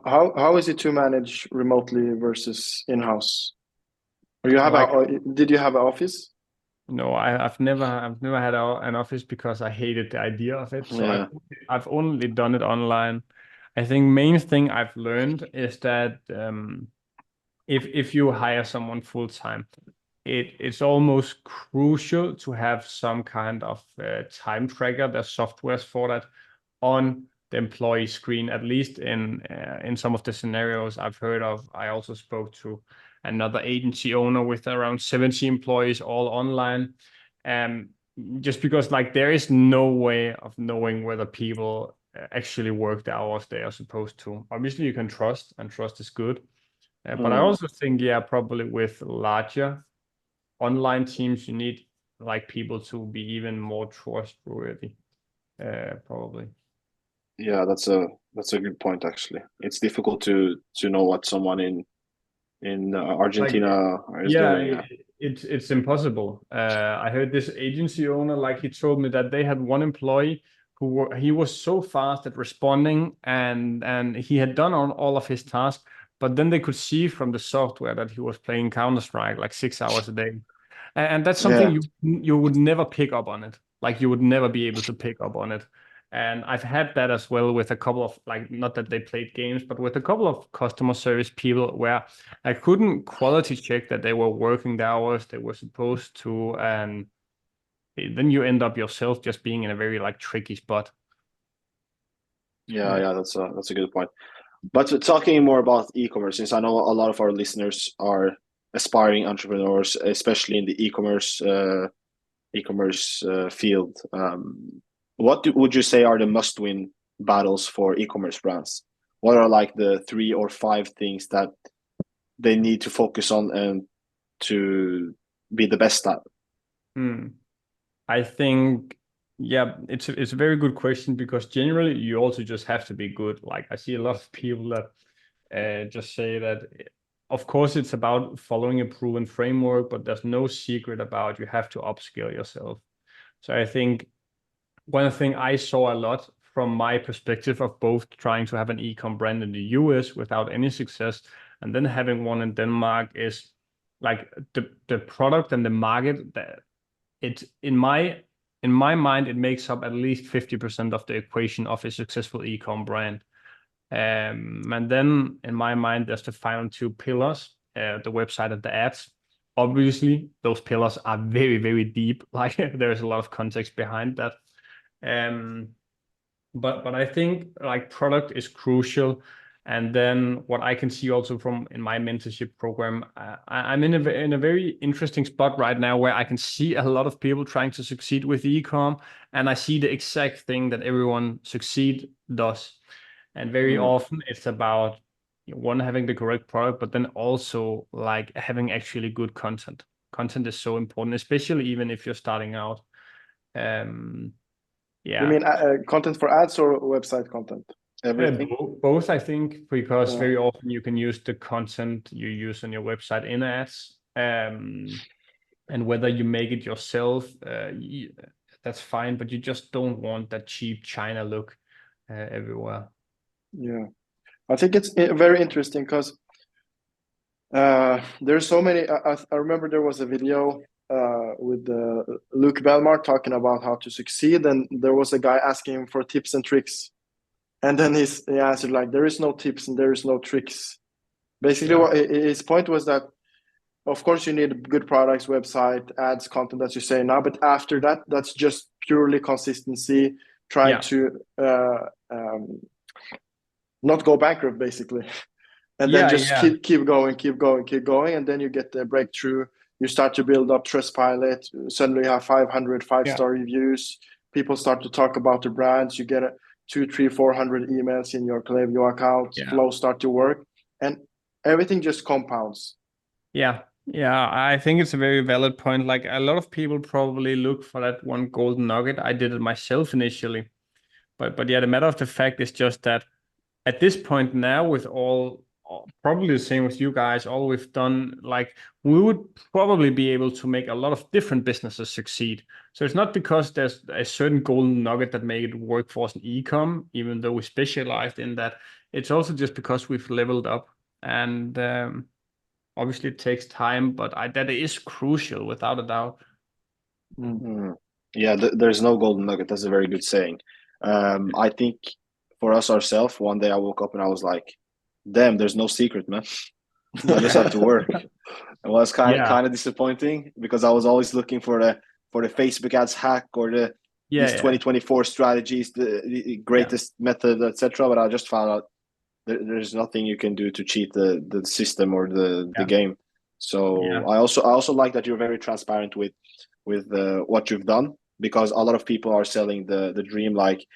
S1: How is it to manage remotely versus in-house? Or you have did you have an office?
S3: No, I've never had an office because I hated the idea of it. So I've only done it online. I think main thing I've learned is that if you hire someone full time, it's almost crucial to have some kind of time tracker. There's softwares for that on the employee screen, at least in some of the scenarios I've heard of. I also spoke to another agency owner with around 70 employees, all online. Just because like there is no way of knowing whether people actually work the hours they are supposed to. Obviously, you can trust, and trust is good. But I also think, probably with larger online teams, you need like people to be even more trustworthy, probably.
S2: Yeah, that's a good point. Actually, it's difficult to know what someone in Argentina is doing.
S3: It's impossible. I heard this agency owner, like he told me that they had one employee he was so fast at responding, and he had done on all of his tasks, but then they could see from the software that he was playing Counter-Strike like 6 hours a day, and that's something you would never pick up on it. Like you would never be able to pick up on it. And I've had that as well with a couple of, like, not that they played games, but with a couple of customer service people where I couldn't quality check that they were working the hours they were supposed to. And then you end up yourself just being in a very like tricky spot.
S2: Yeah, that's a good point. But talking more about e-commerce, since I know a lot of our listeners are aspiring entrepreneurs, especially in the e-commerce field. What would you say are the must-win battles for e-commerce brands? What are like the 3 or 5 things that they need to focus on and to be the best at?
S3: I think, it's a very good question, because generally you also just have to be good. Like I see a lot of people that just say that, of course, it's about following a proven framework, but there's no secret about you have to upskill yourself. So I think one thing I saw a lot from my perspective of both trying to have an e-com brand in the US without any success and then having one in Denmark is like the product and the market, that it in my mind it makes up at least 50% of the equation of a successful e-com brand. And then in my mind there's the final 2 pillars, the website and the ads. Obviously those pillars are very, very deep. Like there's a lot of context behind that. But I think like product is crucial. And then what I can see also from in my mentorship program, I'm in a very interesting spot right now where I can see a lot of people trying to succeed with e-com, and I see the exact thing that everyone does. And very often it's about one, having the correct product, but then also like having actually good content. Content is so important, especially even if you're starting out.
S1: You mean content for ads or website content? Everything?
S3: Both, I think, because very often you can use the content you use on your website in ads. And whether you make it yourself, that's fine, but you just don't want that cheap China look everywhere.
S1: Yeah, I think it's very interesting because there's so many. I remember there was a video with Luke Belmar talking about how to succeed, and there was a guy asking him for tips and tricks, and then he answered like, there is no tips and there is no tricks. Basically, what his point was that, of course you need good products, website, ads, content, as you say now, but after that, that's just purely consistency, trying to not go bankrupt basically. And then just keep going, and then you get the breakthrough. You start to build up Trustpilot. Suddenly you have 500 5-star reviews. People start to talk about the brands. You get 200, 300, 400 emails in your Klaviyo account. Flow start to work, and everything just compounds.
S3: Yeah, I think it's a very valid point. Like, a lot of people probably look for that one golden nugget. I did it myself initially, but yeah, the matter of the fact is just that at this point now, with all probably the same with you guys, all we've done, like, we would probably be able to make a lot of different businesses succeed. So it's not because there's a certain golden nugget that made it work for us in ecom, even though we specialized in that. It's also just because we've leveled up, and obviously it takes time, but that is crucial without a doubt.
S2: Yeah, there's no golden nugget. That's a very good saying. I think for us ourselves, one day I woke up and I was like, damn, there's no secret, man. I just have to work. It was kind of disappointing, because I was always looking for the Facebook ads hack, or these 2024 strategies, the greatest method, etc. But I just found out there's nothing you can do to cheat the system or the game. So I also like that you're very transparent with what you've done, because a lot of people are selling the dream, like,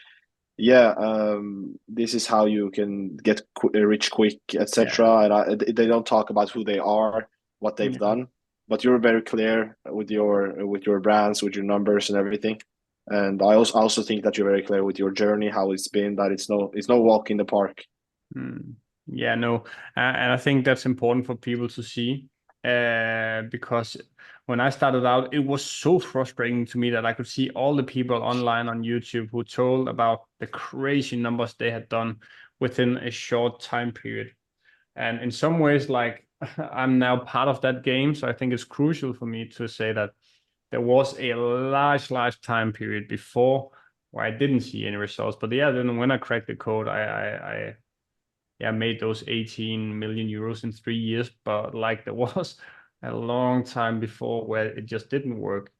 S2: this is how you can get rich quick, etc. And they don't talk about who they are, what they've done. But you're very clear with your brands, with your numbers and everything. And I also think that you're very clear with your journey, how it's been, that it's no walk in the park.
S3: Yeah, no, and I think that's important for people to see, because when I started out, it was so frustrating to me that I could see all the people online on YouTube who told about the crazy numbers they had done within a short time period. And in some ways, like, I'm now part of that game, so I think it's crucial for me to say that there was a large time period before where I didn't see any results. But then when I cracked the code, I made those 18 million euros in 3 years. But like, there was a long time before where it just didn't work.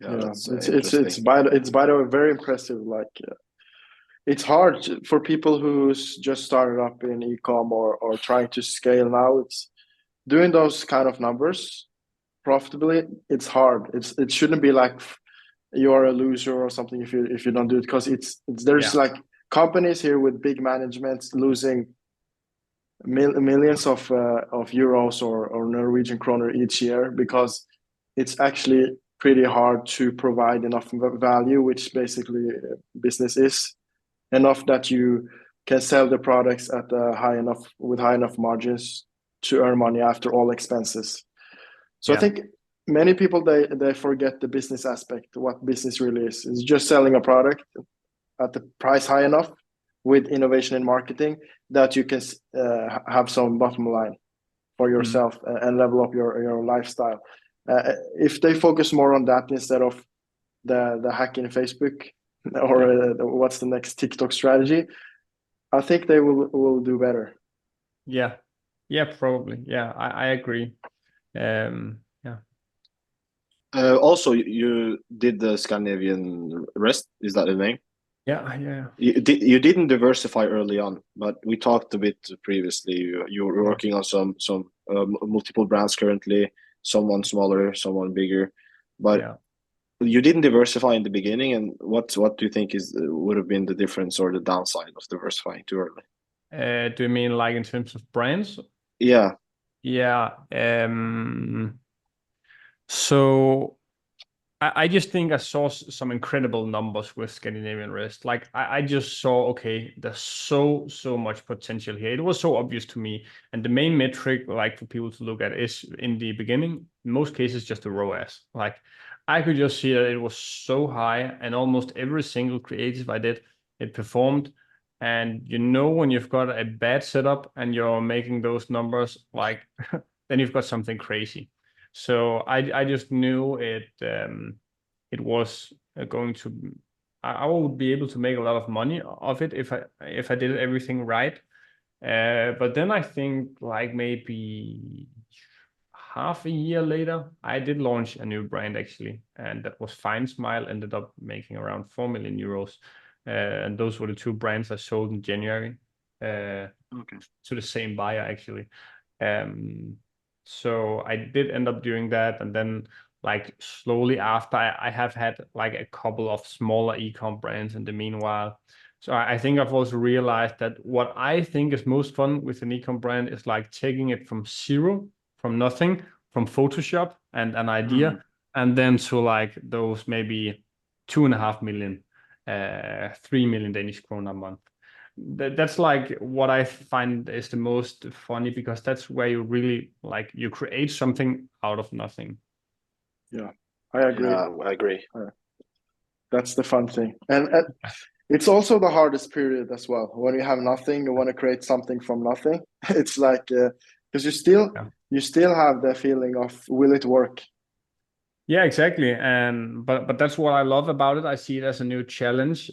S1: It's by the way very impressive. Like, it's hard for people who's just started up in ecom or trying to scale now. It's doing those kind of numbers profitably. It's hard. It shouldn't be like you are a loser or something if you don't do it, because there's like companies here with big managements losing millions of euros or Norwegian kroner each year, because it's actually pretty hard to provide enough value, which basically business is, enough that you can sell the products at high enough margins to earn money after all expenses. So I think many people, they forget the business aspect, what business really is. It's just selling a product at the price high enough with innovation in marketing that you can have some bottom line for yourself and level up your lifestyle. If they focus more on that instead of the hack in Facebook or what's the next TikTok strategy, I think they will do better.
S3: Probably. I agree.
S2: Also, you did the Scandinavian rest. Is that the name?
S3: Yeah.
S2: You didn't diversify early on, but we talked a bit previously. You're working on some multiple brands currently, someone smaller, someone bigger, but you didn't diversify in the beginning. And what do you think would have been the difference or the downside of diversifying too early?
S3: Do you mean like in terms of brands?
S2: Yeah.
S3: So I just think I saw some incredible numbers with Scandinavian Rest. Like, I just saw, okay, there's so much potential here. It was so obvious to me. And the main metric, like, for people to look at is, in the beginning, in most cases, just the ROAS. Like, I could just see that it was so high, and almost every single creative I did, it performed. And when you've got a bad setup and you're making those numbers, like, then you've got something crazy. So I just knew it was going to, I would be able to make a lot of money of it if I did everything right. But then I think like maybe half a year later, I did launch a new brand actually, and that was Fine Smile, ended up making around 4 million euros. And those were the two brands I sold in January to the same buyer actually. So I did end up doing that, and then like slowly after I have had like a couple of smaller ecom brands in the meanwhile. So I think I've also realized that what I think is most fun with an ecom brand is like taking it from zero, from nothing, from Photoshop and an idea, and then to like those maybe 2.5 million, 3 million Danish kroner a month. That's like what I find is the most funny, because that's where you really like you create something out of nothing.
S1: Yeah, I agree.
S2: Yeah, I agree.
S1: That's the fun thing. And it's also the hardest period as well. When you have nothing, you want to create something from nothing. It's like, because you still have the feeling of, will it work?
S3: Yeah, exactly. And but that's what I love about it. I see it as a new challenge.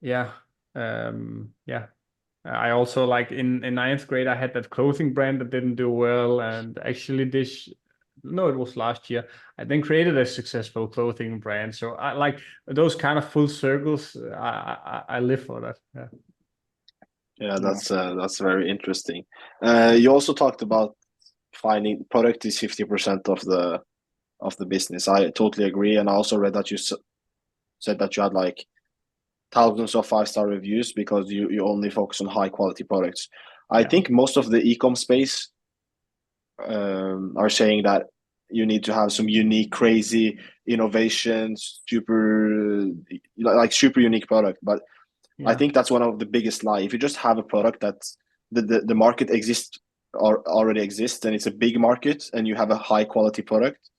S3: Yeah. I also like in ninth grade, I had that clothing brand that didn't do well. And actually it was last year, I then created a successful clothing brand. So I like those kind of full circles. I live for that. Yeah.
S2: Yeah, that's very interesting. You also talked about finding product is 50% of the business. I totally agree, and I also read that you said that you had like thousands of 5-star reviews because you only focus on high quality products. I think most of the ecom space are saying that you need to have some unique, crazy innovations, super unique product. But I think that's one of the biggest lie. If you just have a product that the market exists or already exists, and it's a big market, and you have a high quality product,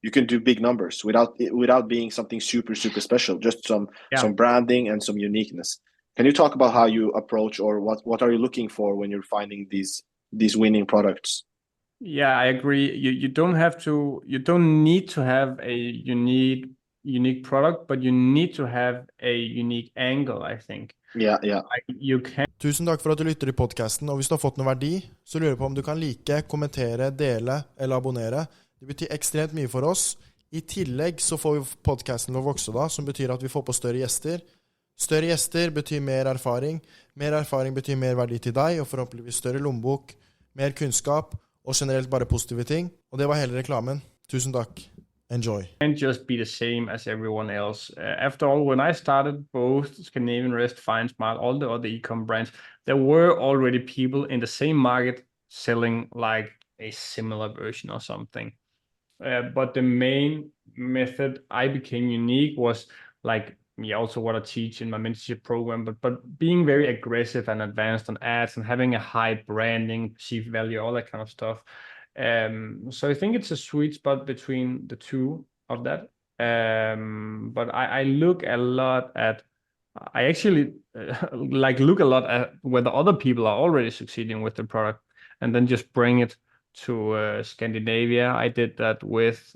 S2: you can do big numbers without being something super special. Just some branding and some uniqueness. Can you talk about how you approach, or what are you looking for when you're finding these winning products?
S3: Yeah, I agree. You don't need to have a unique product, but you need to have a unique angle, I think.
S2: Yeah.
S4: Tusen takk for at du lytter til podcasten, og hvis du har fått noe verdi, så lurer jeg på om du kan like, kommentere, dele eller abonnere. Det betyr ekstremt mye for oss. I tillegg så får vi podcasten til å vokse da, som betyr at vi får på større gjester. Større gjester betyr mer erfaring. Mer erfaring betyr mer verdi til deg, og forhåpentligvis større lommebok, mer kunnskap, og generelt bare positive ting. Og det var hele reklamen. Tusen takk. Enjoy.
S3: Can't just be the same as everyone else. After all, when I started both Scandinavian Rest, Fine Smile, all the other ecom brands, there were already people in the same market selling like a similar version or something. But the main method I became unique was like also what I teach in my mentorship program, but being very aggressive and advanced on ads and having a high branding, perceived value, all that kind of stuff. So I think it's a sweet spot between the two of that. But I look a lot at, I actually look a lot at whether other people are already succeeding with the product, and then just bring it to Scandinavia. I did that with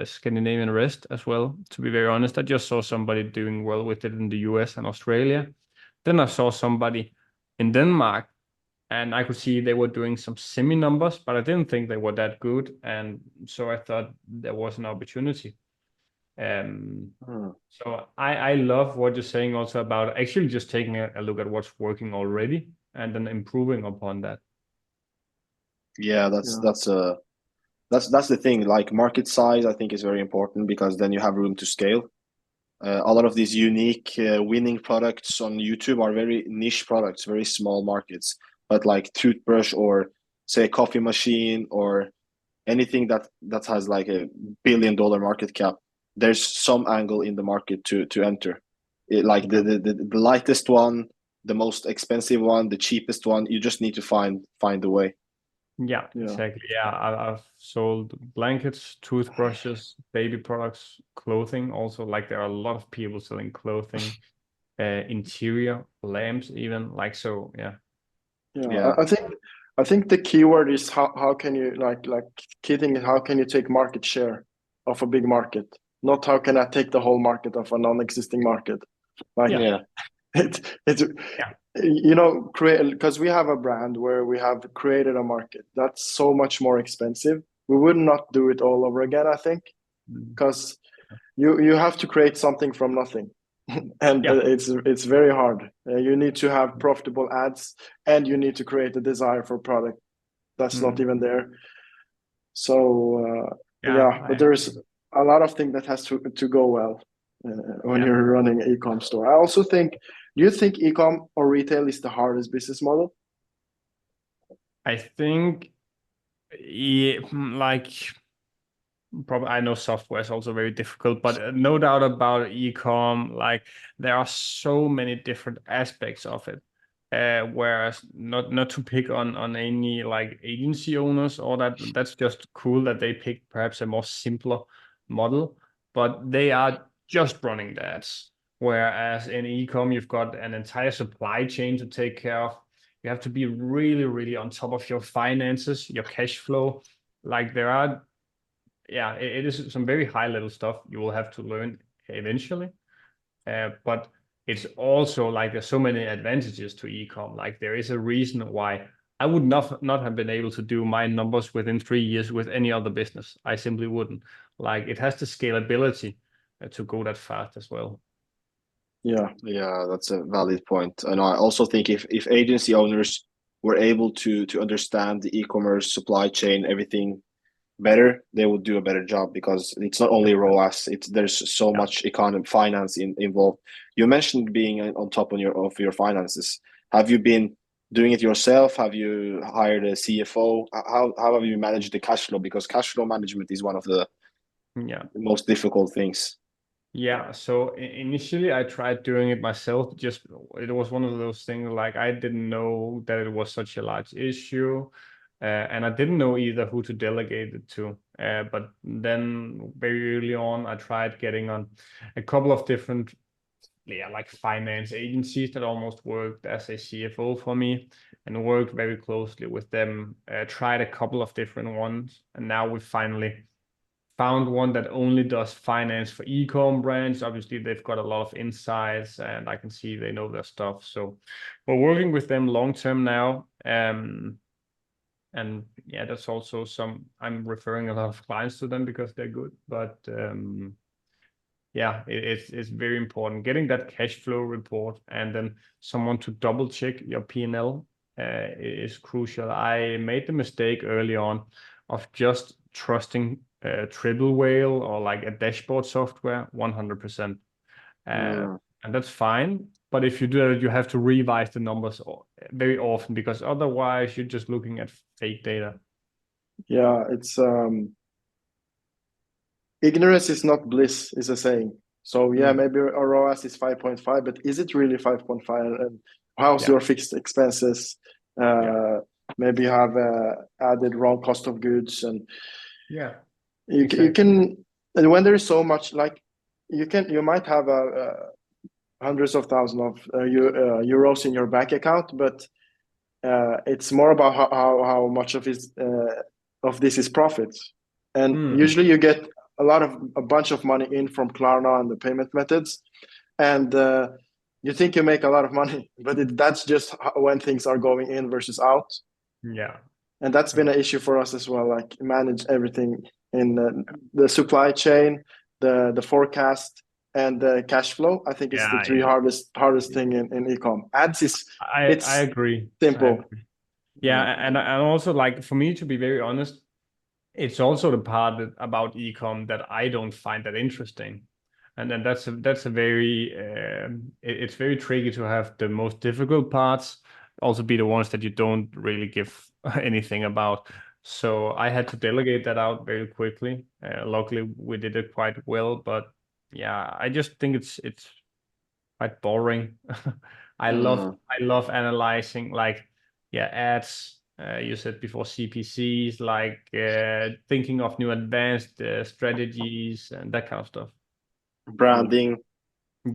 S3: Scandinavian Rest as well. To be very honest, I just saw somebody doing well with it in the US and Australia. Then I saw somebody in Denmark, and I could see they were doing some semi numbers, but I didn't think they were that good. And so I thought there was an opportunity. So I love what you're saying also about actually just taking a look at what's working already and then improving upon that.
S2: Yeah, that's the thing. Like market size, I think is very important, because then you have room to scale. A lot of these unique winning products on YouTube are very niche products, very small markets. But like toothbrush, or say coffee machine, or anything that has like a $1 billion market cap, there's some angle in the market to enter. Like the lightest one, the most expensive one, the cheapest one, you just need to find the way.
S3: Yeah, exactly. Yeah, I've sold blankets, toothbrushes, baby products, clothing. Also, like there are a lot of people selling clothing, interior lamps, even like so. Yeah.
S1: I think the keyword is how can you like key thing is how can you take market share of a big market, not how can I take the whole market of a non-existing market. It's
S3: Yeah.
S1: you know, create, because we have a brand where we have created a market that's so much more expensive. We would not do it all over again, I think, because you have to create something from nothing. And
S3: Yeah.
S1: it's very hard. You need to have profitable ads, and you need to create a desire for product that's not even there. So but there is a lot of things that has to go well when you're running an ecom store. I also think, do you think ecom or retail is the hardest business model?
S3: I think, yeah, like, probably, I know software is also very difficult, but no doubt about ecom, like there are so many different aspects of it. Whereas not to pick on any like agency owners or that's just cool that they pick perhaps a more simpler model, but they are just running the ads. Whereas in ecom, you've got an entire supply chain to take care of. You have to be really, really on top of your finances, your cash flow. Like there are, it is some very high level stuff you will have to learn eventually. But it's also like there's so many advantages to ecom. Like there is a reason why I would not have been able to do my numbers within 3 years with any other business. I simply wouldn't. Like it has the scalability to go that fast as well.
S2: Yeah, that's a valid point. And I also think if agency owners were able to understand the e-commerce supply chain, everything better, they would do a better job, because it's not only ROAS, there's so much economic finance involved. You mentioned being on top of your finances. Have you been doing it yourself? Have you hired a CFO? How have you managed the cash flow? Because cash flow management is one of the most difficult things.
S3: Yeah, so initially I tried doing it myself. Just it was one of those things, like I didn't know that it was such a large issue, and I didn't know either who to delegate it to. But then very early on, I tried getting on a couple of different, like finance agencies that almost worked as a CFO for me, and worked very closely with them. Tried a couple of different ones, and now we finally found one that only does finance for ecom brands. Obviously, they've got a lot of insights, and I can see they know their stuff. So we're working with them long term now. And yeah, that's also I'm referring a lot of clients to them because they're good. But yeah, it's very important getting that cash flow report, and then someone to double check your P&L is crucial. I made the mistake early on of just trusting Triple Whale or like a dashboard software 100%. And that's fine. But if you do that, you have to revise the numbers very often, because otherwise you're just looking at fake data.
S1: Yeah, it's ignorance is not bliss, is a saying. So maybe our ROAS is 5.5, but is it really 5.5? And how's your fixed expenses? Maybe you have added wrong cost of goods, and you can, and when there is so much, like you might have hundreds of thousands of euros in your bank account, but it's more about how much of this is profit. And usually you get a bunch of money in from Klarna and the payment methods, and you think you make a lot of money, but that's just when things are going in versus out. And that's been an issue for us as well, like manage everything in the supply chain, the forecast, and the cash flow. I think it's the three hardest thing in ecom. Ads is
S3: I agree.
S1: Simple.
S3: I agree. And also, like, for me, to be very honest, it's also the part about ecom that I don't find that interesting. And then that's a very it's very tricky to have the most difficult parts also be the ones that you don't really give anything about. So I had to delegate that out very quickly. Luckily, we did it quite well, but yeah, I just think it's quite boring. I love analyzing, like, ads. You said before, CPCs, like thinking of new advanced strategies and that kind of stuff.
S2: Branding,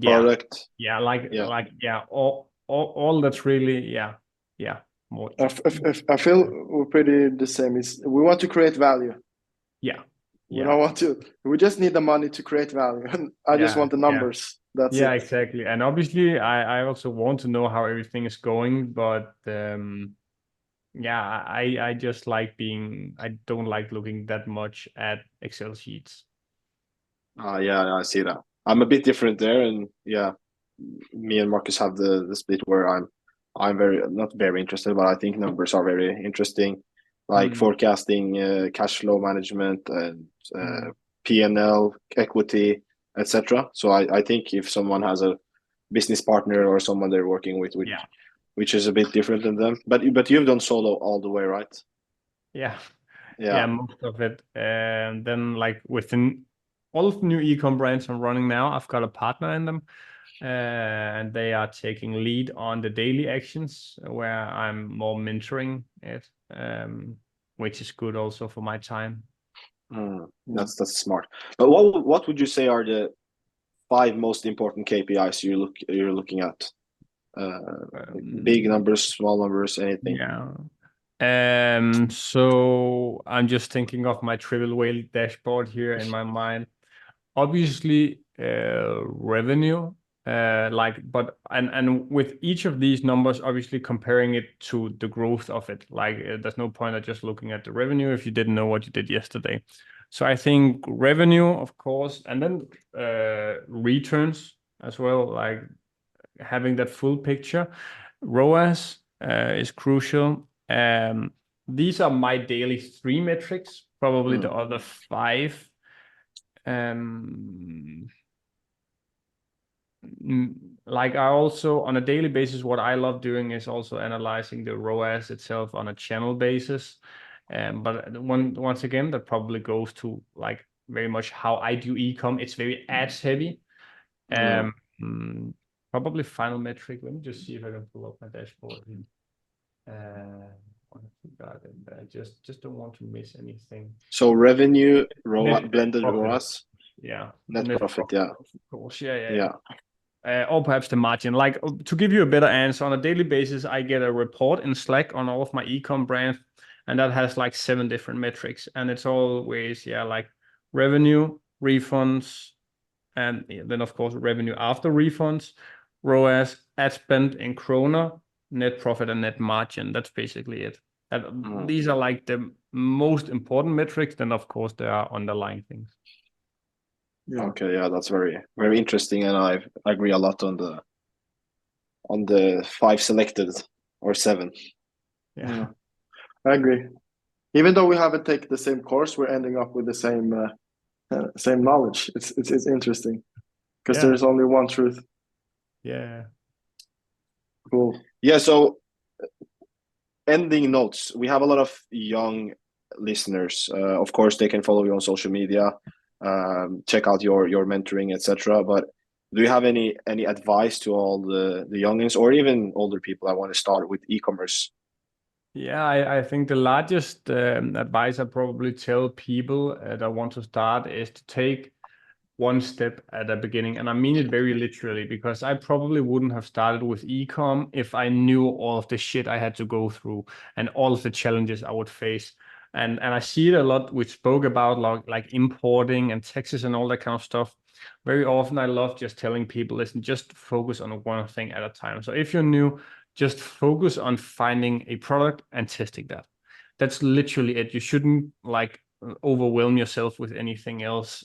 S2: product.
S3: All that's really more.
S1: I feel we're pretty the same. We want to create value. We don't want to. We just need the money to create value. I just want the numbers. That's
S3: Yeah,
S1: it.
S3: exactly. And obviously, I also want to know how everything is going, but yeah, I just like I don't like looking that much at Excel sheets.
S2: Yeah, I see that. I'm a bit different there, and yeah, me and Marcus have the split where I'm very not very interested, but I think numbers are very interesting, like forecasting, cash flow management, and P&L, equity, etc. So I think if someone has a business partner or someone they're working with,
S3: Yeah.
S2: which is a bit different than them, but you've done solo all the way, right?
S3: Yeah.
S2: Yeah.
S3: Yeah, most of it. And then like within all of the new ecom brands I'm running now, I've got a partner in them. And they are taking lead on the daily actions where I'm more mentoring it, which is good also for my time.
S2: That's smart. But what would you say are the 5 most important KPIs you're looking at? Big numbers, small numbers, anything.
S3: Yeah. So I'm just thinking of my triple whale dashboard here in my mind. Obviously, revenue, and with each of these numbers, obviously comparing it to the growth of it. There's no point of just looking at the revenue if you didn't know what you did yesterday. So I think revenue, of course, and then returns as well, like having that full picture. ROAS is crucial. These are my daily 3 metrics, probably the other 5. Like I also on a daily basis, what I love doing is also analyzing the ROAS itself on a channel basis. But once again, that probably goes to like very much how I do ecom. It's very ads heavy. Probably final metric. Let me just see if I can pull up my dashboard. I forgot it. I just don't want to miss anything.
S2: So revenue, blended
S3: profit.
S2: ROAS.
S3: Yeah.
S2: Net profit, yeah.
S3: Of course. Or perhaps the margin. Like to give you a better answer, on a daily basis, I get a report in Slack on all of my ecom brands, and that has like 7 different metrics. And it's always, like revenue, refunds, and then of course revenue after refunds, ROAS, ad spend in kroner, net profit, and net margin. That's basically it. And these are like the most important metrics. Then of course there are underlying things.
S2: Yeah. Okay, yeah, that's very, very interesting, and I agree a lot on the 5 selected or 7.
S3: Yeah,
S1: I agree. Even though we haven't taken the same course, we're ending up with the same knowledge. It's interesting because there's only one truth.
S3: Yeah.
S2: Cool. Yeah. So, ending notes. We have a lot of young listeners. Of course, they can follow you on social media, check out your mentoring, etc. But do you have any advice to all the youngins or even older people that want to start with e-commerce?
S3: Yeah, I think the largest advice I probably tell people that want to start is to take one step at the beginning. And I mean it very literally, because I probably wouldn't have started with ecom if I knew all of the shit I had to go through and all of the challenges I would face. And I see it a lot. We spoke about like importing and taxes and all that kind of stuff. Very often I love just telling people, listen, just focus on one thing at a time. So if you're new, just focus on finding a product and testing that. That's literally it. You shouldn't like overwhelm yourself with anything else,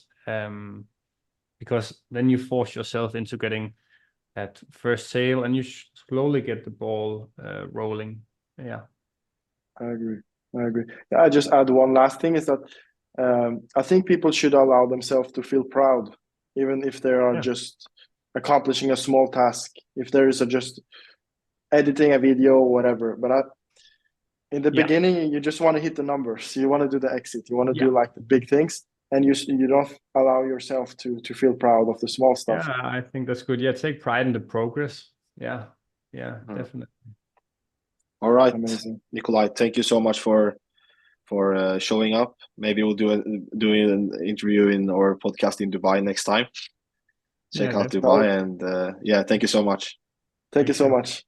S3: because then you force yourself into getting that first sale, and you slowly get the ball rolling. Yeah,
S1: I agree. Yeah, I just add one last thing is that I think people should allow themselves to feel proud, even if they are just accomplishing a small task. If there is just editing a video or whatever, but in the beginning, you just want to hit the numbers. You want to do the exit. You want to do like the big things, and you don't allow yourself to feel proud of the small stuff.
S3: Yeah, I think that's good. Yeah, take pride in the progress. Yeah, definitely.
S2: All right,
S1: amazing.
S2: Nicolai, thank you so much for showing up. Maybe we'll do an interview in or podcast in Dubai next time. Check out Dubai, and thank you so much.
S1: Thank you so much.